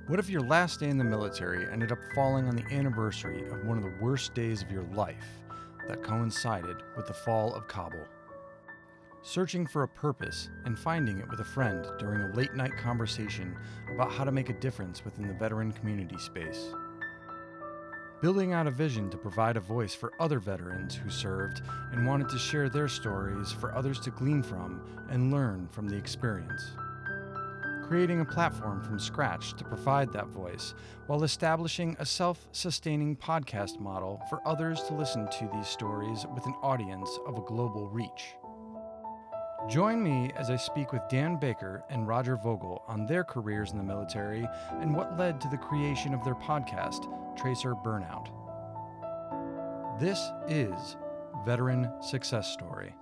What if your last day in the military ended up falling on the anniversary of one of the worst days of your life that coincided with the fall of Kabul? Searching for a purpose and finding it with a friend during a late night conversation about how to make a difference within the veteran community space. Building out a vision to provide a voice for other veterans who served and wanted to share their stories for others to glean from and learn from the experience. Creating a platform from scratch to provide that voice while establishing a self-sustaining podcast model for others to listen to these stories with an audience of a global reach. Join me as I speak with Dan Baker and Roger Vogel on their careers in the military and what led to the creation of their podcast, Tracer Burnout. This is Veteran Success Story.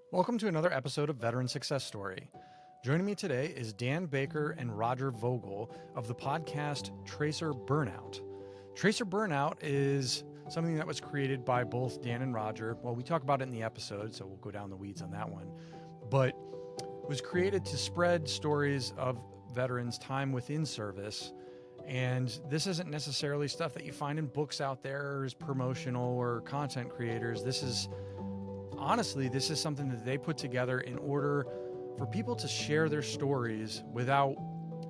Welcome to another episode of Veteran Success Story. Joining me today is Dan Baker and Roger Vogel of the podcast Tracer Burnout. Tracer Burnout is something that was created by both Dan and Roger. Well, we talk about it in the episode, so we'll go down the weeds on that one. But it was created to spread stories of veterans' time within service. And this isn't necessarily stuff that you find in books out there as promotional or content creators. This is something that they put together in order for people to share their stories without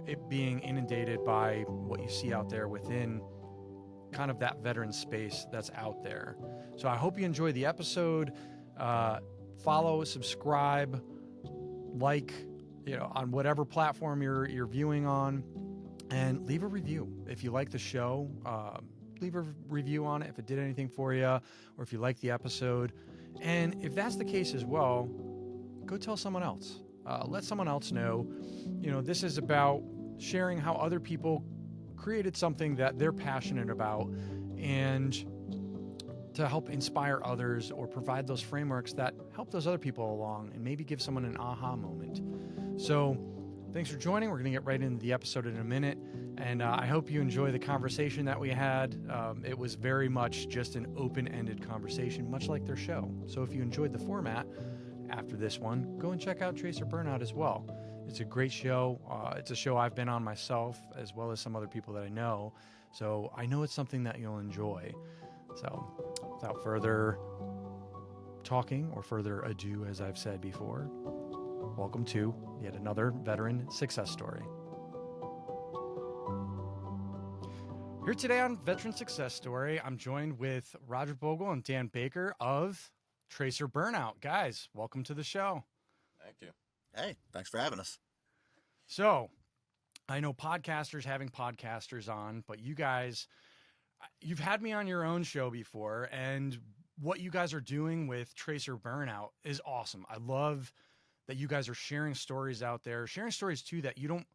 it being inundated by what you see out there within kind of that veteran space that's out there. So I hope you enjoy the episode. Follow, subscribe, like, on whatever platform you're viewing on, and leave a review. If you like the show, leave a review on it if it did anything for you, or if you like the episode. And if that's the case as well, go tell someone else. Let someone else know. This is about sharing how other people created something that they're passionate about and to help inspire others or provide those frameworks that help those other people along and maybe give someone an aha moment. So thanks for joining. We're going to get right into the episode in a minute. And I hope you enjoy the conversation that we had. It was very much just an open-ended conversation, much like their show. So if you enjoyed the format after this one, go and check out Tracer Burnout as well. It's a great show. It's a show I've been on myself, as well as some other people that I know. So I know it's something that you'll enjoy. So without further talking or further ado, as I've said before, welcome to yet another veteran success story. Here today on Veteran Success Story, I'm joined with Roger Vogel and Dan Baker of Tracer Burnout. Guys, welcome to the show. Thank you. Hey, thanks for having us. So, I know podcasters having podcasters on, but you guys, you've had me on your own show before, and what you guys are doing with Tracer Burnout is awesome. I love that you guys are sharing stories out there, sharing stories too that you don't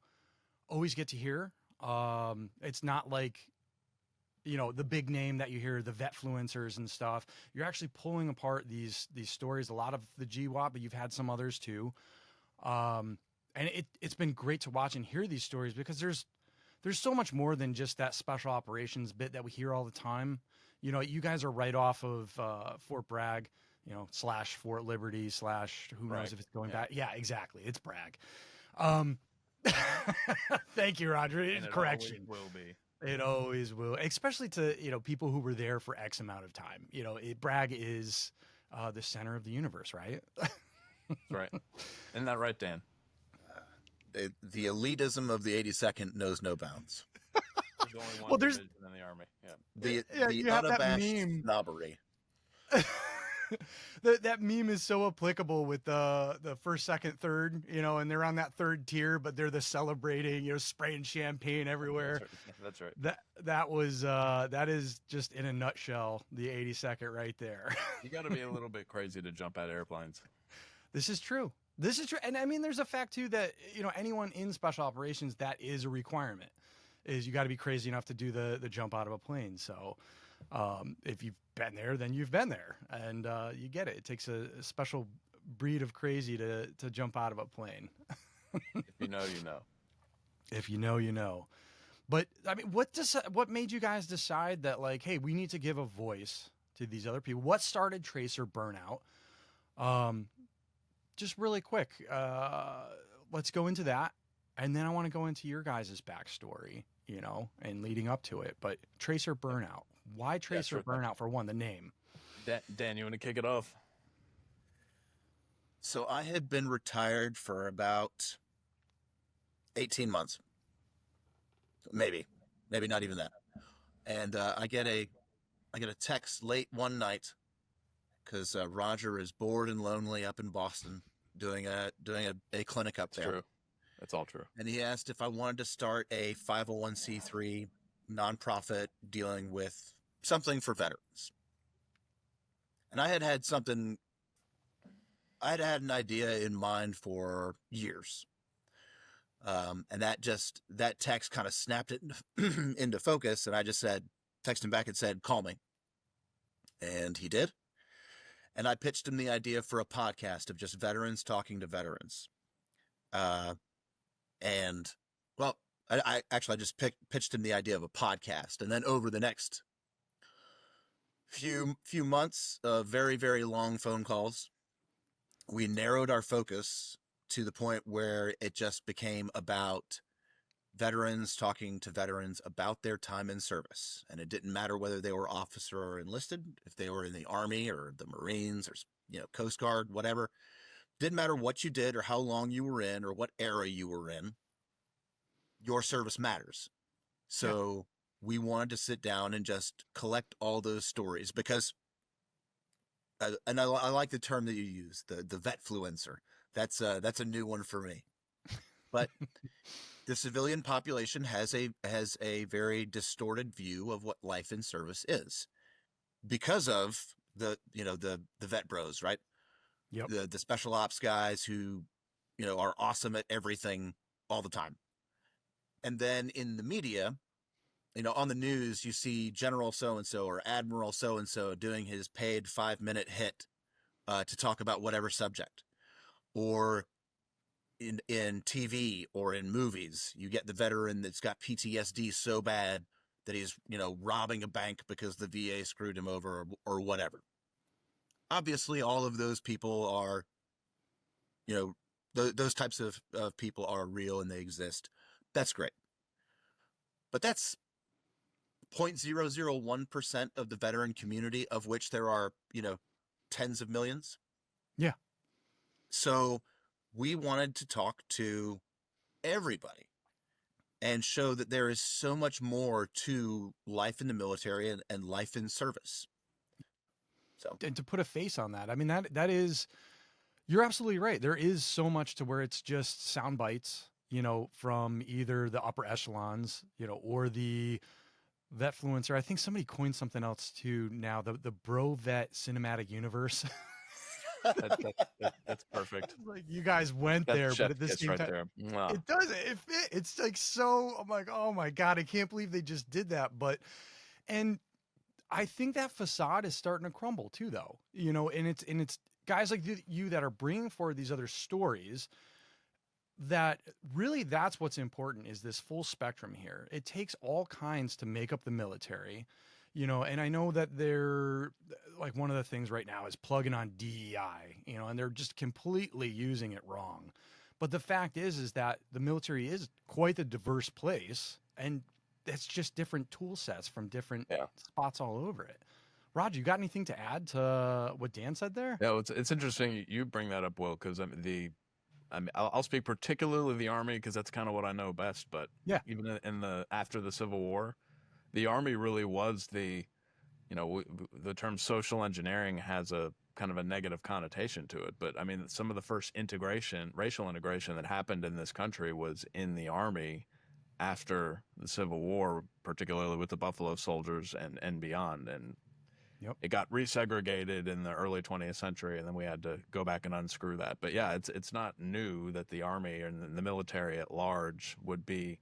always get to hear. It's not like, the big name that you hear, the vetfluencers and stuff. You're actually pulling apart these stories, a lot of the GWAT, but you've had some others too. And it's been great to watch and hear these stories because there's so much more than just that special operations bit that we hear all the time. You guys are right off of Fort Bragg, / Fort Liberty / who Bragg. knows if it's going back. Yeah, exactly. It's Bragg. Thank you, Roger. And Correction. It always will be. It always will, especially to, people who were there for X amount of time. Bragg is the center of the universe, right? That's right. Isn't that right, Dan? The elitism of the 82nd knows no bounds. There's only one division in the Army. Yeah. The you have that unabashed meme. snobbery. That meme is so applicable with the first, second, third, and they're on that third tier, but they're the celebrating, spraying champagne everywhere. That's right. That is just in a nutshell the 82nd right there. You got to be a little bit crazy to jump out of airplanes. This is true. And I mean, there's a fact too that, anyone in special operations, that is a requirement, is you got to be crazy enough to do the jump out of a plane. So if you've been there, then you've been there, and you get it. It takes a special breed of crazy to jump out of a plane. If you know, you know. If you know, you know. But I mean, what made you guys decide that, like, hey, we need to give a voice to these other people? What started Tracer Burnout? Just really quick, let's go into that. And then I want to go into your guys' backstory, and leading up to it. But Tracer Burnout. Why Tracer Burnout, for one, the name? Dan, you want to kick it off? So I had been retired for about 18 months. Maybe not even that. And I get a text late one night because Roger is bored and lonely up in Boston doing a clinic up there. True. That's all true. And he asked if I wanted to start a 501c3 nonprofit dealing with something for veterans. And I had an idea in mind for years. And that text kind of snapped it into focus. And I just texted him back and said, call me. And he did. And I pitched him the idea for a podcast of just veterans talking to veterans. And well, I just pitched him the idea of a podcast. And then over the next few months of very, very long phone calls, we narrowed our focus to the point where it just became about veterans talking to veterans about their time in service. And it didn't matter whether they were officer or enlisted, if they were in the Army or the Marines or, Coast Guard, whatever. Didn't matter what you did or how long you were in or what era you were in. Your service matters. So we wanted to sit down and just collect all those stories because, and I like the term that you use, the vetfluencer. That's a new one for me. But the civilian population has a very distorted view of what life in service is because of the vet bros, right? Yep. The special ops guys who, are awesome at everything all the time. And then in the media, on the news, you see General so-and-so or Admiral so-and-so doing his paid 5-minute hit to talk about whatever subject. Or in TV or in movies, you get the veteran that's got PTSD so bad that he's, robbing a bank because the VA screwed him over or whatever. Obviously, all of those people are, those types of people are real and they exist. That's great. But that's 0.001% of the veteran community, of which there are, tens of millions. Yeah. So we wanted to talk to everybody and show that there is so much more to life in the military and life in service. So, and to put a face on that, I mean, that is, you're absolutely right. There is so much to where it's just sound bites, from either the upper echelons, or the vetfluencer. I think somebody coined something else too now, the bro vet cinematic universe. That's perfect. Like you guys went there, but at the same time, it doesn't. It's like so. I'm like, oh my god, I can't believe they just did that. And I think that facade is starting to crumble too, though. And it's guys like you that are bringing forward these other stories. That really, that's what's important, is this full spectrum here. It takes all kinds to make up the military. And I know that they're like, one of the things right now is plugging on DEI, and they're just completely using it wrong. But the fact is that the military is quite a diverse place, and it's just different tool sets from different spots all over it. Roger, you got anything to add to what Dan said there? Yeah, it's interesting you bring that up, Will, because I'll speak particularly the Army because that's kind of what I know best. But even after the Civil War, the Army really was the term social engineering has a kind of a negative connotation to it. But I mean, some of the first racial integration that happened in this country was in the Army after the Civil War, particularly with the Buffalo Soldiers and beyond. And it got resegregated in the early 20th century, and then we had to go back and unscrew that. But yeah, it's not new that the Army and the military at large would be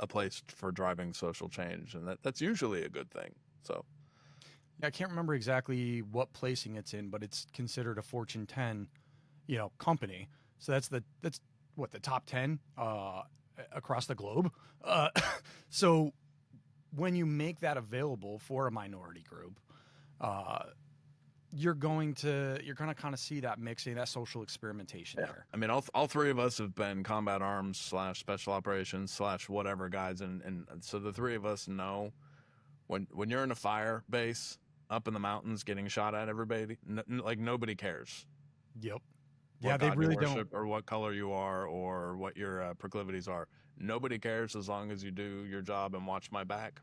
a place for driving social change, and that's usually a good thing. So I can't remember exactly what placing it's in, but it's considered a Fortune 10, company. So that's the top 10 across the globe. So when you make that available for a minority group, you're going to kind of see that mixing, that social experimentation there. I mean, all three of us have been combat arms / special operations / whatever guys, and so the three of us know when you're in a fire base up in the mountains getting shot at, everybody like nobody cares. Yep. Yeah, they really don't, or what color you are, or what your proclivities are. Nobody cares as long as you do your job and watch my back.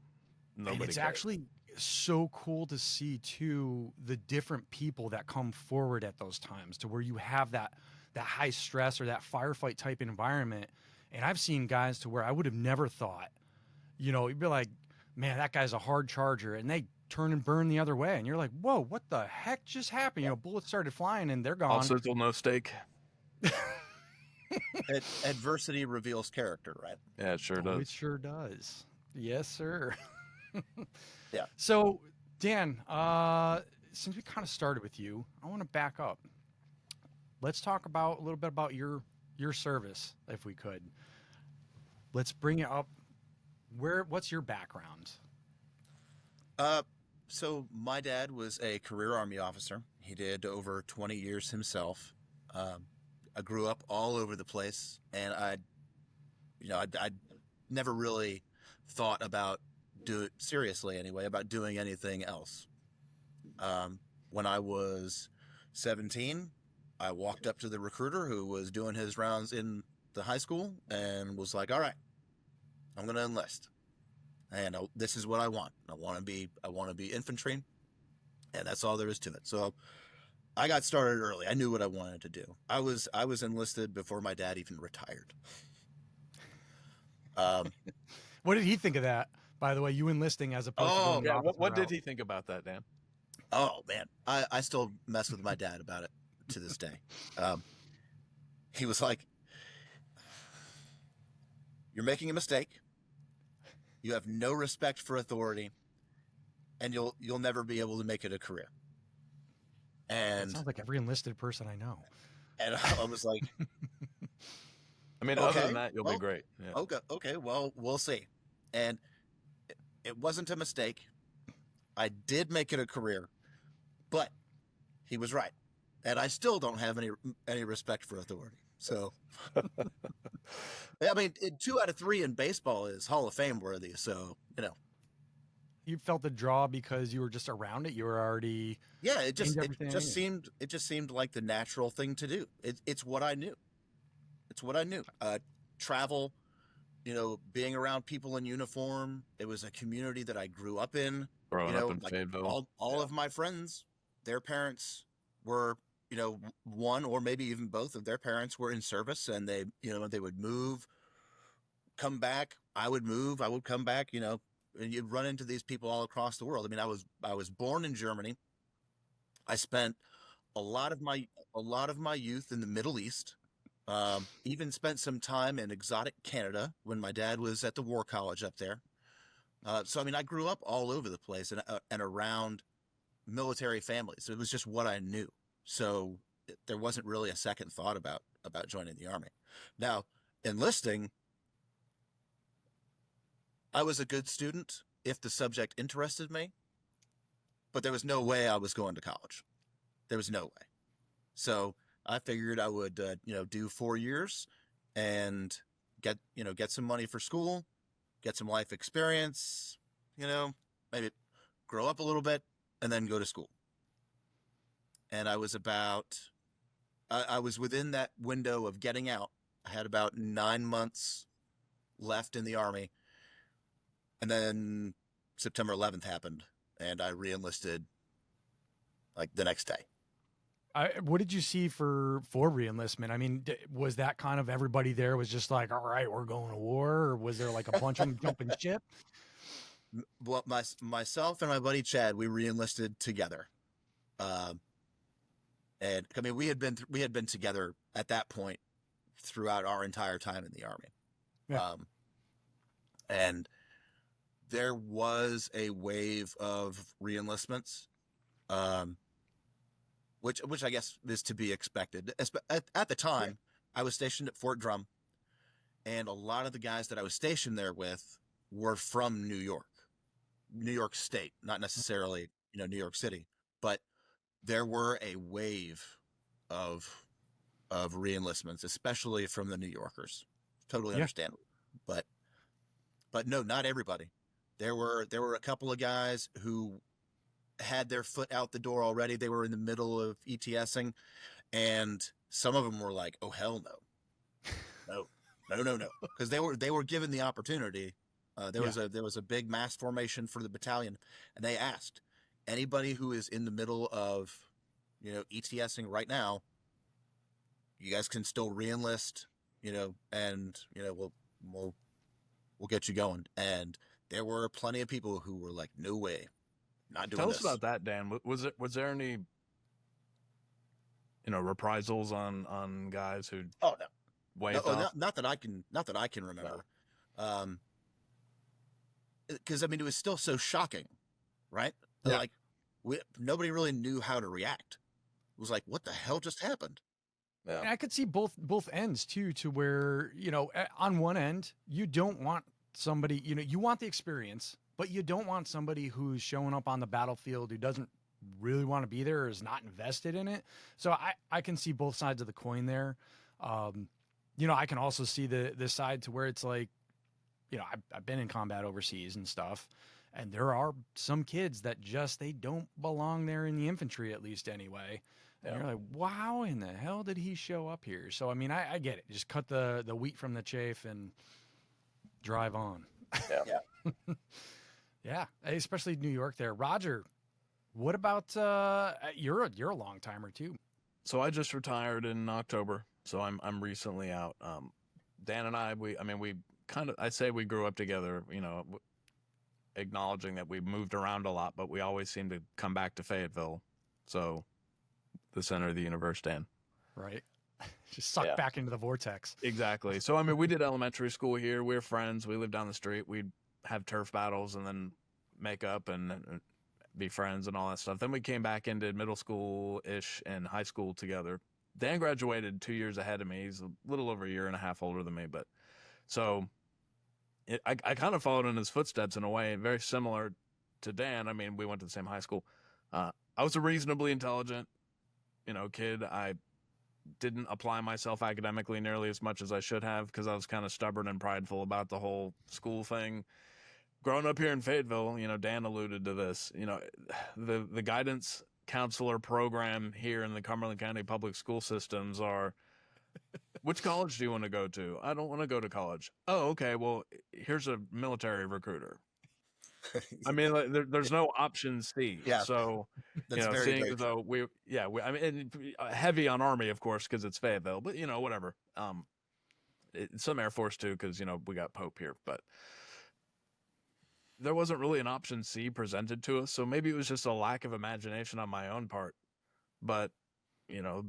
Nobody and it's cares. Actually so cool to see too the different people that come forward at those times, to where you have that high stress or that firefight type environment. And I've seen guys to where I would have never thought, you'd be like, man, that guy's a hard charger, and they turn and burn the other way, and you're like, whoa, what the heck just happened? Bullets started flying and they're gone. All sizzle, no steak. Adversity reveals character, right? Yeah, it sure does. It sure does. Yes, sir. Yeah. So, Dan, since we kind of started with you, I want to back up. Let's talk a little bit about your service, if we could. Let's bring it up. What's your background? So my dad was a career Army officer. He did over 20 years himself. I grew up all over the place, and I never really thought about seriously anyway, about doing anything else. When I was 17, I walked up to the recruiter who was doing his rounds in the high school and was like, all right, I'm going to enlist. And this is what I want. I want to be infantry, and that's all there is to it. So I got started early. I knew what I wanted to do. I was enlisted before my dad even retired. What did he think of that, by the way, you enlisting as opposed to going yeah. What did he think about that, Dan? Oh, man. I still mess with my dad about it to this day. He was like, you're making a mistake. You have no respect for authority, and you'll never be able to make it a career. And that sounds like every enlisted person I know. And I was like, I mean, other than that, you'll be great. Yeah. Okay. Well, we'll see. And it wasn't a mistake. I did make it a career, but he was right. And I still don't have any respect for authority. So, I mean, 2 out of 3 in baseball is Hall of Fame worthy. So, you felt the draw because you were just around it. You were already, it just seemed like the natural thing to do. It's what I knew. It's what I knew. Travel, being around people in uniform. It was a community that I grew up in. Growing up in Fayetteville. All of my friends, their parents were, one or maybe even both of their parents were in service, and they would move, come back. I would move, I would come back, and you'd run into these people all across the world. I mean, I was born in Germany. I spent a lot of my youth in the Middle East. Even spent some time in exotic Canada when my dad was at the War College up there. So I mean, I grew up all over the place and around military families. It was just what I knew. So there wasn't really a second thought about joining the Army. Now, enlisting, I was a good student if the subject interested me, but there was no way I was going to college. There was no way. So I figured I would, do 4 years and get some money for school, get some life experience, maybe grow up a little bit, and then go to school. And I was within that window of getting out. I had about 9 months left in the Army. And then September 11th happened, and I reenlisted like the next day. What did you see for reenlistment? I mean, was that kind of everybody there was just like, all right, we're going to war? Or was there like a bunch of them jumping ship? Well, myself and my buddy Chad, we reenlisted together. And I mean, we had been together at that point throughout our entire time in the Army. Yeah. And there was a wave of reenlistments, which I guess is to be expected. At the time, I was stationed at Fort Drum, and a lot of the guys that I was stationed there with were from New York State, not necessarily, New York City, but there were a wave of reenlistments, especially from the New Yorkers. Totally understandable. But no, not everybody. There were a couple of guys who had their foot out the door already. They were in the middle of ETSing, and some of them were like, "Oh hell no, no," because they were given the opportunity. There was a big mass formation for the battalion, and they asked anybody who is in the middle of, ETSing right now, you guys can still reenlist, and we'll get you going. And there were plenty of people who were like, no way, not doing this. Tell us about that, Dan. Was there any, reprisals on guys who? Oh no, waved off? Not that I can remember. Because I mean, it was still so shocking, right? Yeah. Like, nobody really knew how to react. It was like, what the hell just happened? Yeah. And I could see both ends too, to where, on one end, you don't want somebody, you want the experience, but you don't want somebody who's showing up on the battlefield who doesn't really want to be there or is not invested in it. So I can see both sides of the coin there. I can also see the side to where it's like, I've been in combat overseas and stuff, and there are some kids that they don't belong there in the infantry, at least anyway. And you're like, wow, in the hell did he show up here? So, I mean, I get it. Just cut the wheat from the chaff and drive on. Yeah. Yeah. Especially New York there. Roger, what about, you're a long timer too. So I just retired in October. So I'm recently out. Dan and I say we grew up together, acknowledging that we moved around a lot, but we always seem to come back to Fayetteville. So the center of the universe, Dan. Right. Just sucked back into the vortex. Exactly. So, I mean, we did elementary school here. We were friends. We lived down the street. We'd have turf battles and then make up and be friends and all that stuff. Then we came back and did middle school-ish and high school together. Dan graduated 2 years ahead of me. He's a little over a year and a half older than me. But so I kind of followed in his footsteps in a way, very similar to Dan. I mean, we went to the same high school. I was a reasonably intelligent, kid. I didn't apply myself academically nearly as much as I should have because I was kind of stubborn and prideful about the whole school thing. Growing up here in Fayetteville, Dan alluded to this, the guidance counselor program here in the Cumberland County public school systems are, which college do you want to go to? I don't want to go to college. Oh, okay. Well, here's a military recruiter. I mean, there's no option C. Yeah. So, That's seeing as though heavy on Army, of course, because it's Fayetteville, but whatever. Some Air Force too, because we got Pope here, but there wasn't really an option C presented to us. So maybe it was just a lack of imagination on my own part. But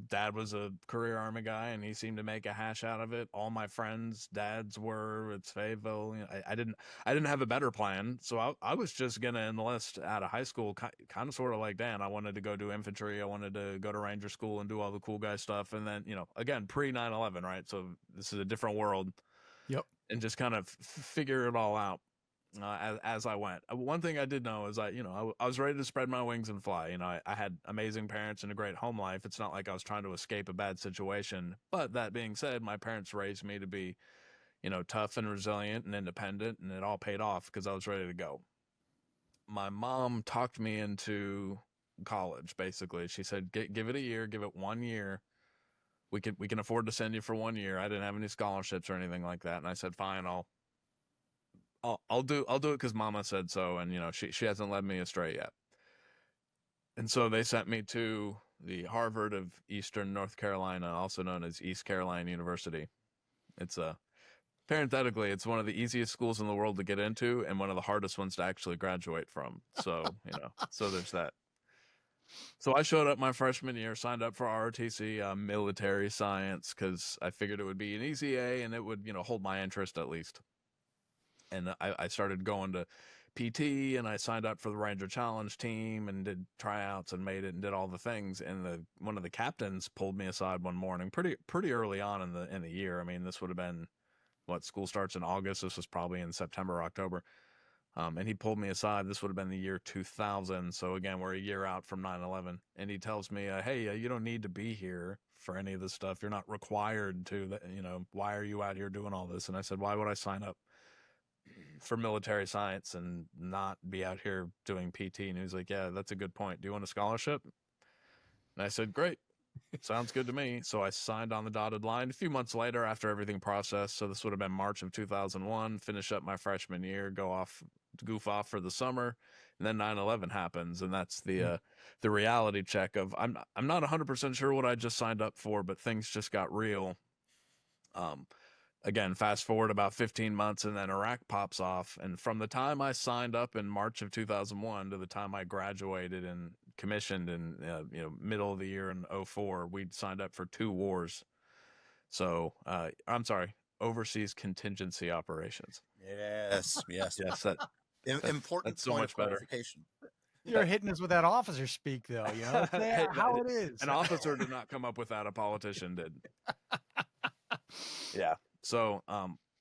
Dad was a career Army guy, and he seemed to make a hash out of it. All my friends' dads were. It's Fayetteville. I didn't have a better plan, so I was just gonna enlist out of high school, kind of sort of like Dan. I wanted to go do infantry. I wanted to go to Ranger School and do all the cool guy stuff. And then again, pre 9/11, right? So this is a different world. Yep. And just kind of figure it all out. As I went. One thing I did know is I was ready to spread my wings and fly. I had amazing parents and a great home life. It's not like I was trying to escape a bad situation. But that being said, my parents raised me to be, tough and resilient and independent, and it all paid off because I was ready to go. My mom talked me into college, basically. She said, give it a year, give it 1 year. We can afford to send you for 1 year. I didn't have any scholarships or anything like that. And I said, fine, I'll do it because Mama said so, and she hasn't led me astray yet. And so they sent me to the Harvard of Eastern North Carolina, also known as East Carolina University. It's parenthetically, it's one of the easiest schools in the world to get into and one of the hardest ones to actually graduate from. So so there's that. So I showed up my freshman year, signed up for ROTC, military science, because I figured it would be an easy A and it would hold my interest at least. And I started going to PT, and I signed up for the Ranger Challenge team and did tryouts and made it and did all the things. And one of the captains pulled me aside one morning, pretty early on in the year. I mean, this would have been school starts in August. This was probably in September, October. And he pulled me aside. This would have been the year 2000. So again, we're a year out from 9/11. And he tells me, hey, you don't need to be here for any of this stuff. You're not required to, why are you out here doing all this? And I said, why would I sign up for military science and not be out here doing PT? And he was like, yeah, that's a good point. Do you want a scholarship? And I said, great. Sounds good to me. So I signed on the dotted line a few months later after everything processed. So this would have been March of 2001, finish up my freshman year, goof off for the summer. And then 9/11 happens. And that's the reality check of, I'm not 100% sure what I just signed up for, but things just got real. Again, fast forward about 15 months and then Iraq pops off. And from the time I signed up in March of 2001 to the time I graduated and commissioned in middle of the year in 2004, we'd signed up for 2 wars. So I'm sorry, overseas contingency operations. Yes. That Important that's so point much of better. clarification. You're hitting us with that officer speak, though. Hey, how it is. An officer did not come up with that. A politician did. Yeah. So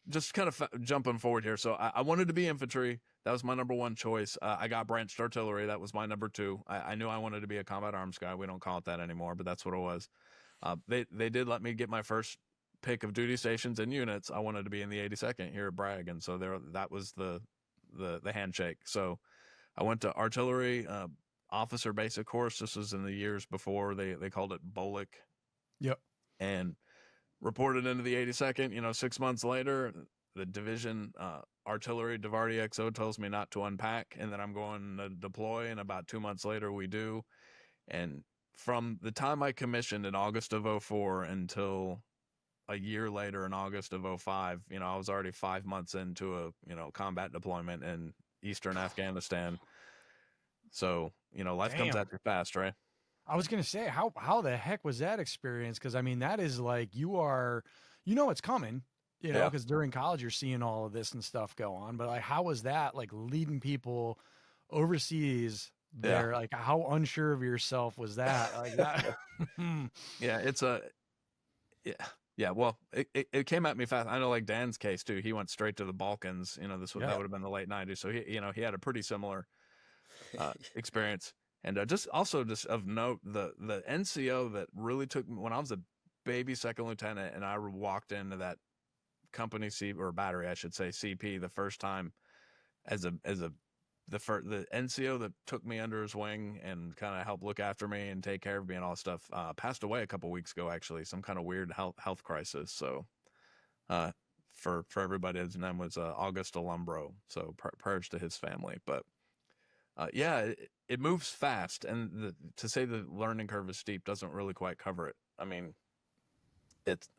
just kind of jumping forward here. So I wanted to be infantry. That was my number 1 choice. I got branched artillery. That was my number 2. I knew I wanted to be a combat arms guy. We don't call it that anymore, but that's what it was. They did let me get my first pick of duty stations and units. I wanted to be in the 82nd here at Bragg, and so that was the handshake. So I went to artillery officer basic course. This was in the years before they called it BOLIC. Yep. And reported into the 82nd. 6 months later, the division artillery DeVarty XO tells me not to unpack, and then I'm going to deploy. And about 2 months later, we do. And from the time I commissioned in August of 2004 until a year later in August of 2005, I was already 5 months into a combat deployment in Eastern Afghanistan. So life comes at you fast, right? I was going to say, how the heck was that experience? Because, I mean, that is like it's coming, because during college you're seeing all of this and stuff go on. But, like, how was that, like, leading people overseas there? Like, how unsure of yourself was that? Like that? Yeah, it's yeah. Well, it came at me fast. I know, like Dan's case, too. He went straight to the Balkans. That would have been the late 90s. So, he had a pretty similar experience. And just of note, the NCO that really took me when I was a baby second lieutenant and I walked into that company battery, I should say, CP the first time the NCO that took me under his wing and kind of helped look after me and take care of me and all that stuff, passed away a couple weeks ago, actually, some kind of weird health crisis. So for everybody, his name was August Alumbro. So prayers to his family. But it moves fast, and to say the learning curve is steep doesn't really quite cover it. I mean, it's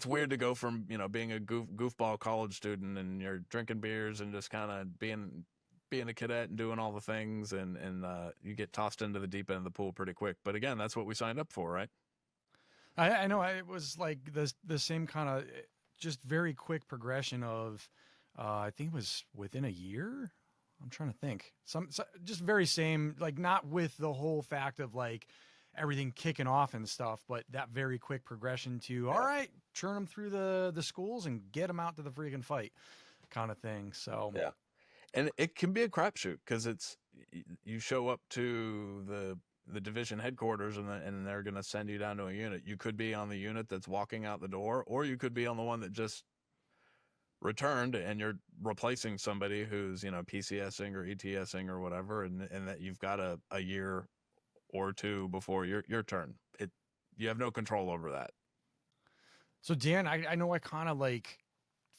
weird to go from being a goofball college student and you're drinking beers and just kind of being a cadet and doing all the things, and you get tossed into the deep end of the pool pretty quick. But again, that's what we signed up for, right? I know. It was like the same kind of just very quick progression of I think it was within a year. I'm trying to think. Just very same, like not with the whole fact of like everything kicking off and stuff, but that very quick progression to, all right, churn them through the schools and get them out to the freaking fight kind of thing. So, yeah. And it can be a crapshoot because you show up to the division headquarters and they're going to send you down to a unit. You could be on the unit that's walking out the door, or you could be on the one that just returned and you're replacing somebody who's PCSing or ETSing or whatever, and that you've got a year or two before your turn. You have no control over that. So Dan, I know I kind of like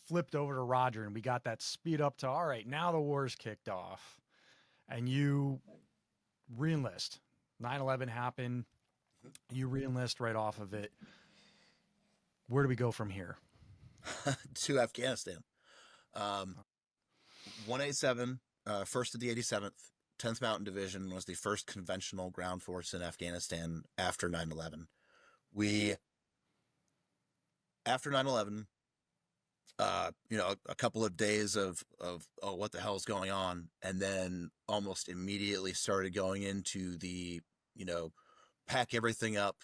flipped over to Roger and we got that speed up to, all right, now the war's kicked off and you reenlist. 9/11 happened, you reenlist right off of it. Where do we go from here? To Afghanistan. 187, first of the 87th, 10th Mountain Division was the first conventional ground force in Afghanistan after 9/11. After 9/11, a couple of days of what the hell is going on, and then almost immediately started going into the pack everything up,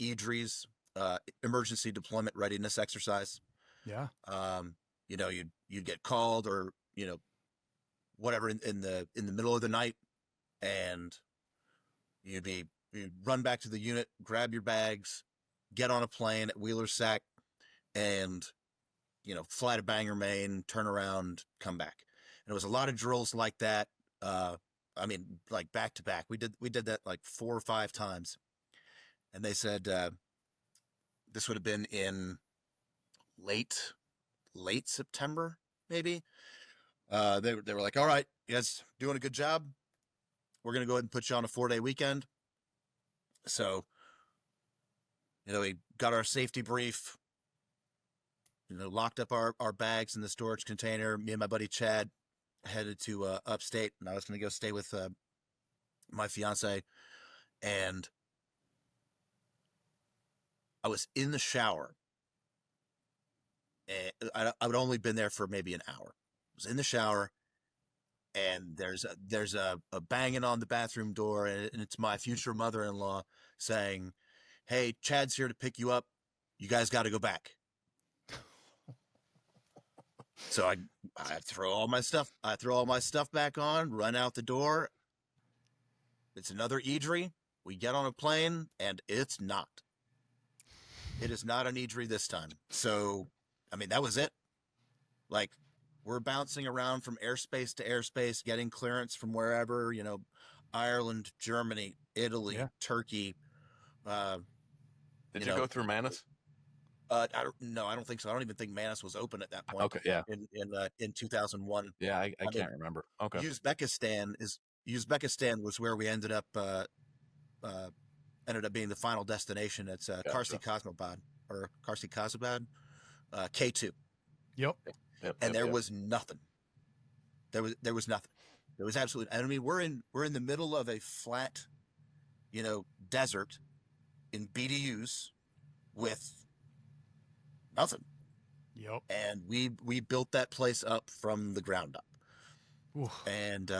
EDRES, emergency deployment readiness exercise. Yeah. You'd get called or you know, whatever in the middle of the night, and you'd run back to the unit, grab your bags, get on a plane at Wheeler Sac, and, you know, fly to Bangor, Maine, turn around, come back. And it was a lot of drills like that. I mean, like back to back. We did that like 4 or 5 times. And they said, this would have been in late September, maybe. They were like, all right, you guys doing a good job. We're going to go ahead and put you on a 4-day weekend. So, you know, we got our safety brief, you know, locked up our bags in the storage container. Me and my buddy Chad headed to upstate, and I was going to go stay with my fiance. And I was in the shower, and I would only been there for maybe an hour. I was in the shower, and there's a banging on the bathroom door, and it's my future mother-in-law saying, "Hey, Chad's here to pick you up. You guys got to go back." So I throw all my stuff back on, run out the door. It's another Idri. We get on a plane, and it's not. It is not an Idri this time. So, I mean, that was it. Like, we're bouncing around from airspace to airspace, getting clearance from wherever, you know, Ireland, Germany, Italy, Turkey. Did you go through Manus? I don't think so. I don't even think Manus was open at that point. Okay, yeah. In 2001. Yeah, I can't remember. Okay. Uzbekistan was where we ended up being the final destination. It's Karsi Kazmabad K2. Yep. And there was nothing. There was nothing. There was absolutely. I mean, we're in the middle of a flat, you know, desert in BDUs with nothing. Yep. And we built that place up from the ground up. Oof. And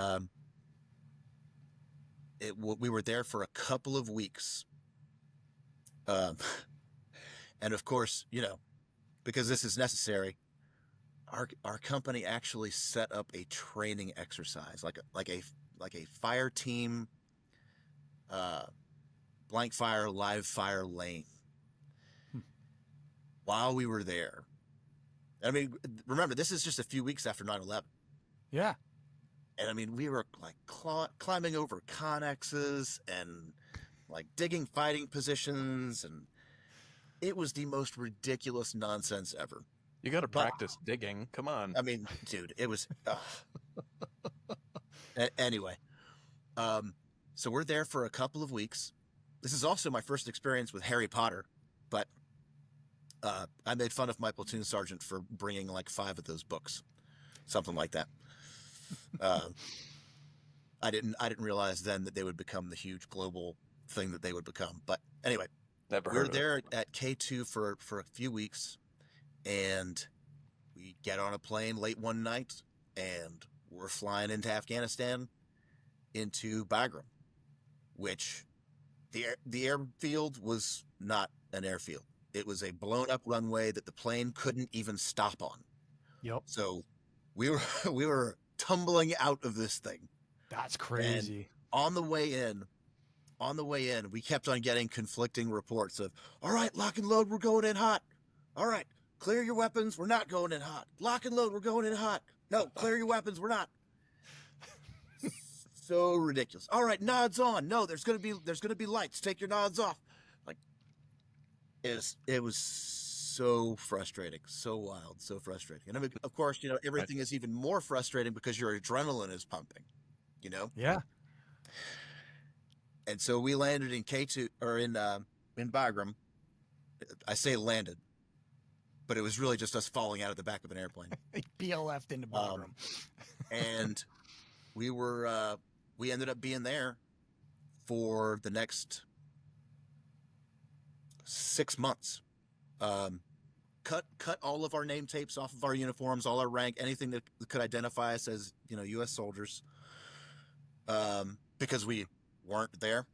we were there for a couple of weeks. And of course, you know, because this is necessary, our company actually set up a training exercise, like a fire team, blank fire, live fire lane. While we were there. I mean, remember, this is just a few weeks after 9/11. Yeah. And I mean, we were like climbing over connexes and like digging fighting positions, and it was the most ridiculous nonsense ever. You got to practice digging. Come on. I mean, dude, it was. Anyway, so we're there for a couple of weeks. This is also my first experience with Harry Potter, but I made fun of my platoon sergeant for bringing like 5 of those books, something like that. I didn't realize then that they would become the huge global thing that they would become. But anyway, we were there at K2 for a few weeks, and we get on a plane late one night, and we're flying into Afghanistan, into Bagram, which the airfield was not an airfield. It was a blown up runway that the plane couldn't even stop on. Yep. So we were tumbling out of this thing. That's crazy. And on the way in, we kept on getting conflicting reports of, all right, lock and load, we're going in hot. All right, clear your weapons, we're not going in hot. Lock and load, we're going in hot. No, clear your weapons, we're not. So ridiculous. All right, nods on. No, there's gonna be lights. Take your nods off. Like, it was so frustrating, so wild, so frustrating. And I mean, of course, you know, everything is even more frustrating because your adrenaline is pumping, you know? Yeah. And so we landed in K2 or in Bagram. I say landed, but it was really just us falling out of the back of an airplane. BLF'd into Bagram. And we ended up being there for the next 6 months. Cut all of our name tapes off of our uniforms, all our rank, anything that could identify us as, you know, U.S. soldiers, because we weren't there.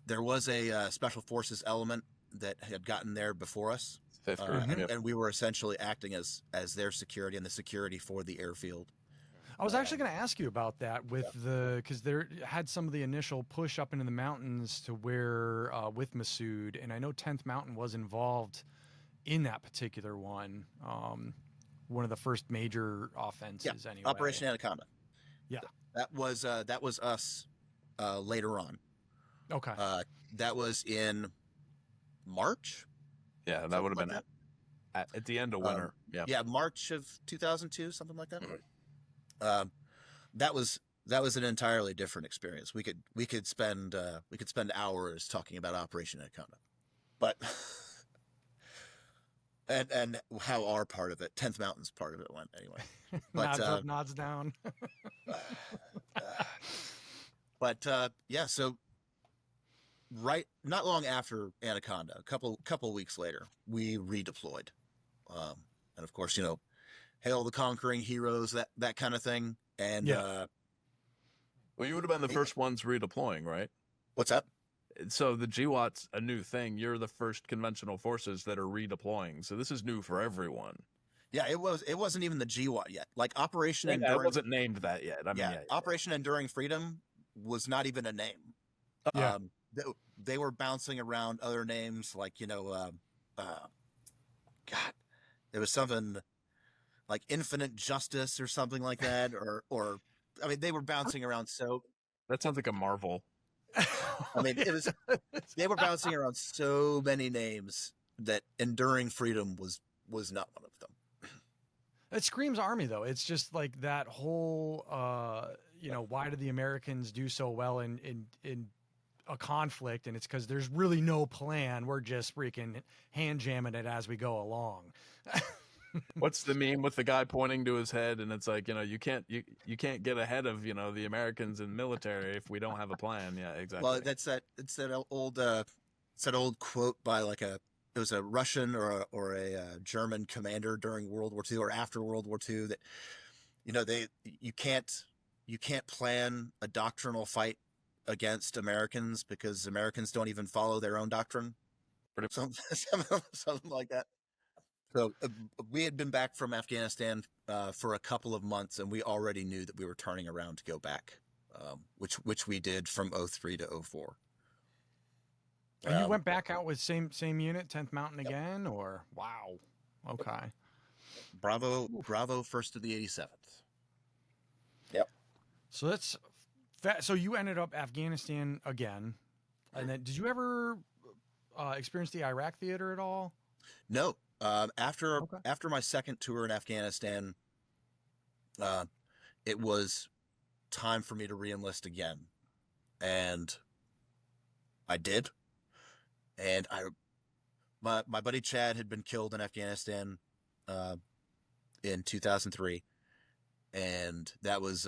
There was a special forces element that had gotten there before us. Fifth group. And we were essentially acting as their security and the security for the airfield. I was actually going to ask you about that with because there had some of the initial push up into the mountains to where with Masood, and I know 10th Mountain was involved in that particular one. One of the first major offenses, anyway. Operation Anaconda. Yeah, that was us later on. Okay. That was in March. Yeah, that would have been at the end of winter. Yeah, March of 2002, something like that. That was an entirely different experience. We could spend hours talking about Operation Anaconda, but and how our part of it, 10th Mountain's part of it went anyway. But, nods up, nods down. But yeah, so not long after Anaconda, a couple weeks later, we redeployed, and of course, hail the conquering heroes, that kind of thing. And well, you would have been the first ones redeploying, right? What's that? So the GWAT's a new thing. You're the first conventional forces that are redeploying. So this is new for everyone. Yeah, it wasn't even the GWAT yet. Like Operation Enduring, it wasn't named that yet. I mean, Operation Enduring Freedom was not even a name. Yeah. They were bouncing around other names like, God, there was something like Infinite Justice or something like that, or I mean, they were bouncing around. So that sounds like a Marvel. I mean, they were bouncing around so many names that Enduring Freedom was not one of them. It screams Army, though. It's just like that whole, why did the Americans do so well in a conflict? And it's because there's really no plan. We're just freaking hand jamming it as we go along. What's the meme with the guy pointing to his head? And it's like, you can't get ahead of, the Americans in military if we don't have a plan. Yeah, exactly. Well, it's that old quote by it was a Russian or a German commander during World War II or after World War II that, you can't plan a doctrinal fight against Americans because Americans don't even follow their own doctrine. Something like that. So we had been back from Afghanistan for a couple of months, and we already knew that we were turning around to go back, which we did from 03 to 04. And you went back out with same unit, 10th Mountain again, or wow, okay. Bravo, 1st to the 87th. Yep. So so you ended up Afghanistan again, and then did you ever experience the Iraq theater at all? No. After my second tour in Afghanistan, it was time for me to reenlist again, and I did. And my buddy Chad had been killed in Afghanistan in 2003, and that was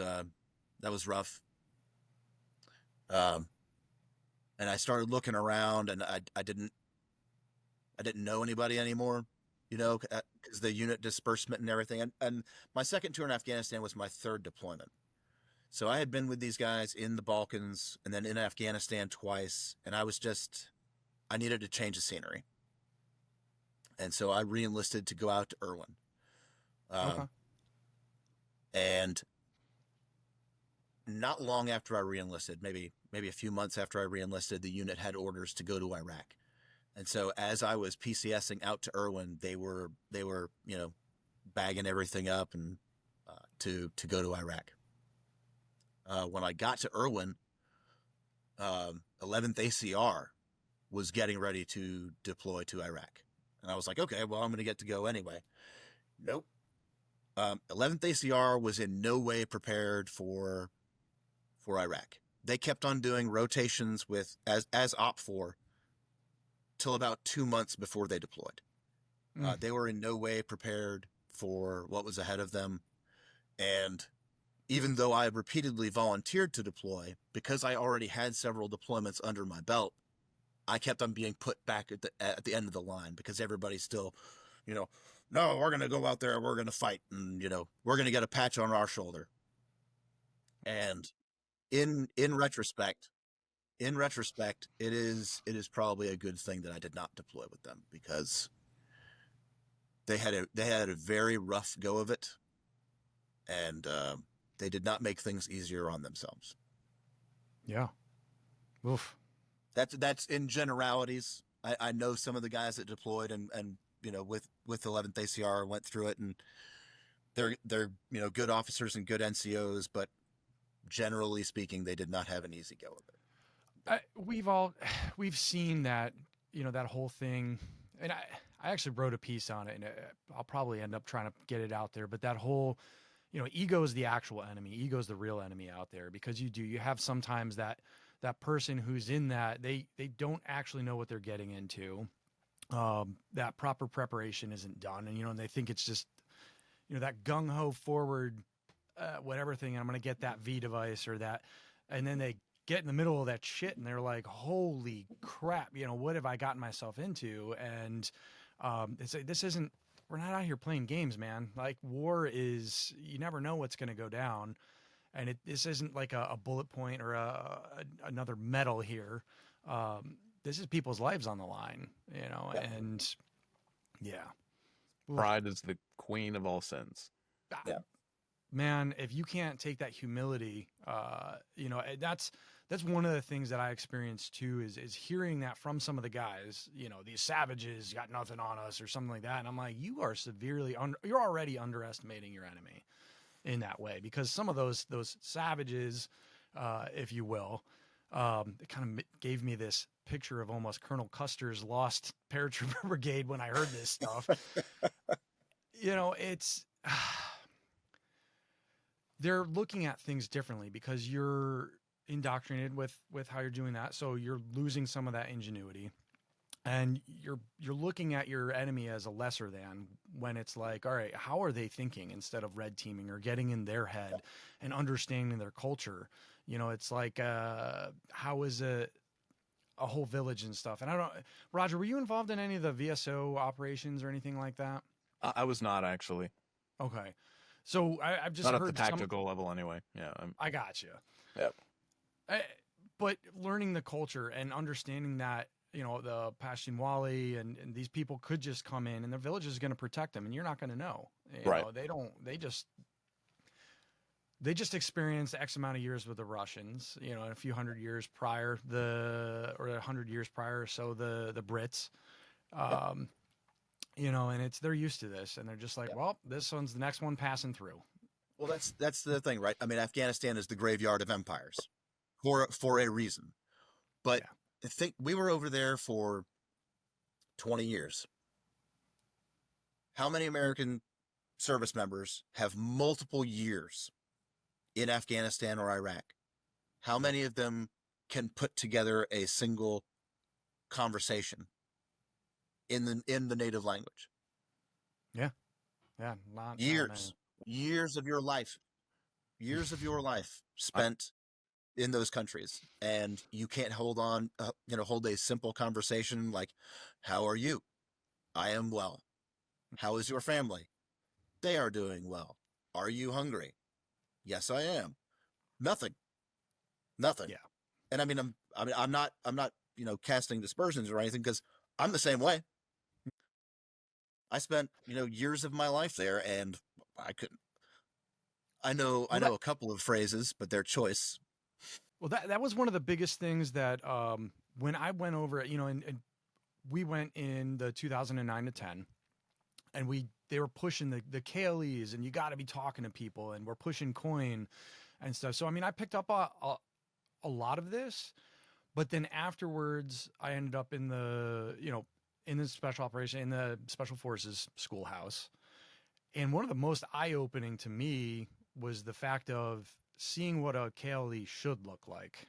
rough. And I started looking around, and I didn't know anybody anymore, because the unit disbursement and everything. And my second tour in Afghanistan was my third deployment. So I had been with these guys in the Balkans and then in Afghanistan twice, and I needed to change the scenery. And so I re-enlisted to go out to Irwin. And not long after I re-enlisted, maybe a few months after I re-enlisted, the unit had orders to go to Iraq. And so as I was PCSing out to Irwin, they were bagging everything up and to go to Iraq. When I got to Irwin, 11th ACR was getting ready to deploy to Iraq. And I was like, okay, well, I'm going to get to go anyway. Nope. 11th ACR was in no way prepared for Iraq. They kept on doing rotations as OP4 till about 2 months before they deployed. They were in no way prepared for what was ahead of them. And even though I repeatedly volunteered to deploy, because I already had several deployments under my belt, I kept on being put back at the end of the line because everybody's still, no, we're going to go out there, we're going to fight, and, we're going to get a patch on our shoulder. And in retrospect, it is probably a good thing that I did not deploy with them because they had a very rough go of it, and they did not make things easier on themselves. Yeah. Oof. That's in generalities. I know some of the guys that deployed and with 11th ACR went through it, and they're good officers and good NCOs, but generally speaking, they did not have an easy go of it. We've seen that, that whole thing, and I actually wrote a piece on it, and I'll probably end up trying to get it out there, but that whole, ego is the actual enemy. Ego is the real enemy out there, because you have sometimes that person who's in that, they don't actually know what they're getting into. That proper preparation isn't done. And, they think it's just, that gung ho forward, whatever thing, I'm going to get that V device or that. And then they get in the middle of that shit and they're like, holy crap, what have I gotten myself into? And, it's like, we're not out here playing games, man. Like, war is, you never know what's going to go down. And this isn't like a bullet point or another medal here. This is people's lives on the line, Yeah. and yeah. Pride is the queen of all sins. Yeah. Man, if you can't take that humility, that's one of the things that I experienced too, is hearing that from some of the guys, these savages got nothing on us or something like that. And I'm like, you are you're already underestimating your enemy in that way, because some of those savages, if you will, it kind of gave me this picture of almost Colonel Custer's lost paratrooper brigade when I heard this stuff. It's they're looking at things differently because you're indoctrinated with how you're doing that, so you're losing some of that ingenuity. And you're looking at your enemy as a lesser than, when it's like, all right, how are they thinking, instead of red teaming or getting in their head and understanding their culture? It's like, how is a whole village and stuff. And Roger, were you involved in any of the VSO operations or anything like that? I was not, actually. Okay. So I've just not heard at the tactical level anyway. Yeah. I got you. Yep. But learning the culture and understanding that, the Pashtunwali and these people could just come in and the village is going to protect them, and you're not going to know. Right. They just experienced X amount of years with the Russians, a few hundred years prior, or 100 years prior or so, the Brits, and they're used to this, and they're just like, well, this one's the next one passing through. Well, that's the thing, right? I mean, Afghanistan is the graveyard of empires for a reason, but I think we were over there for 20 years. How many American service members have multiple years in Afghanistan or Iraq? How many of them can put together a single conversation in the native language? Yeah. Not years of your life spent in those countries, and you can't hold a simple conversation like, how are you? I am well. How is your family? They are doing well. Are you hungry? Yes, I am. Nothing. Yeah. And I'm not casting dispersions or anything, because I'm the same way. I spent, years of my life there, and I couldn't. I know a couple of phrases, but they're choice. Well, that was one of the biggest things that, when I went over it, and we went in the 2009 to 10, and they were pushing the KLEs, and you got to be talking to people, and we're pushing coin and stuff. So, I picked up a lot of this, but then afterwards I ended up in the special operation, in the special forces schoolhouse. And one of the most eye-opening to me was the fact of seeing what a KLE should look like,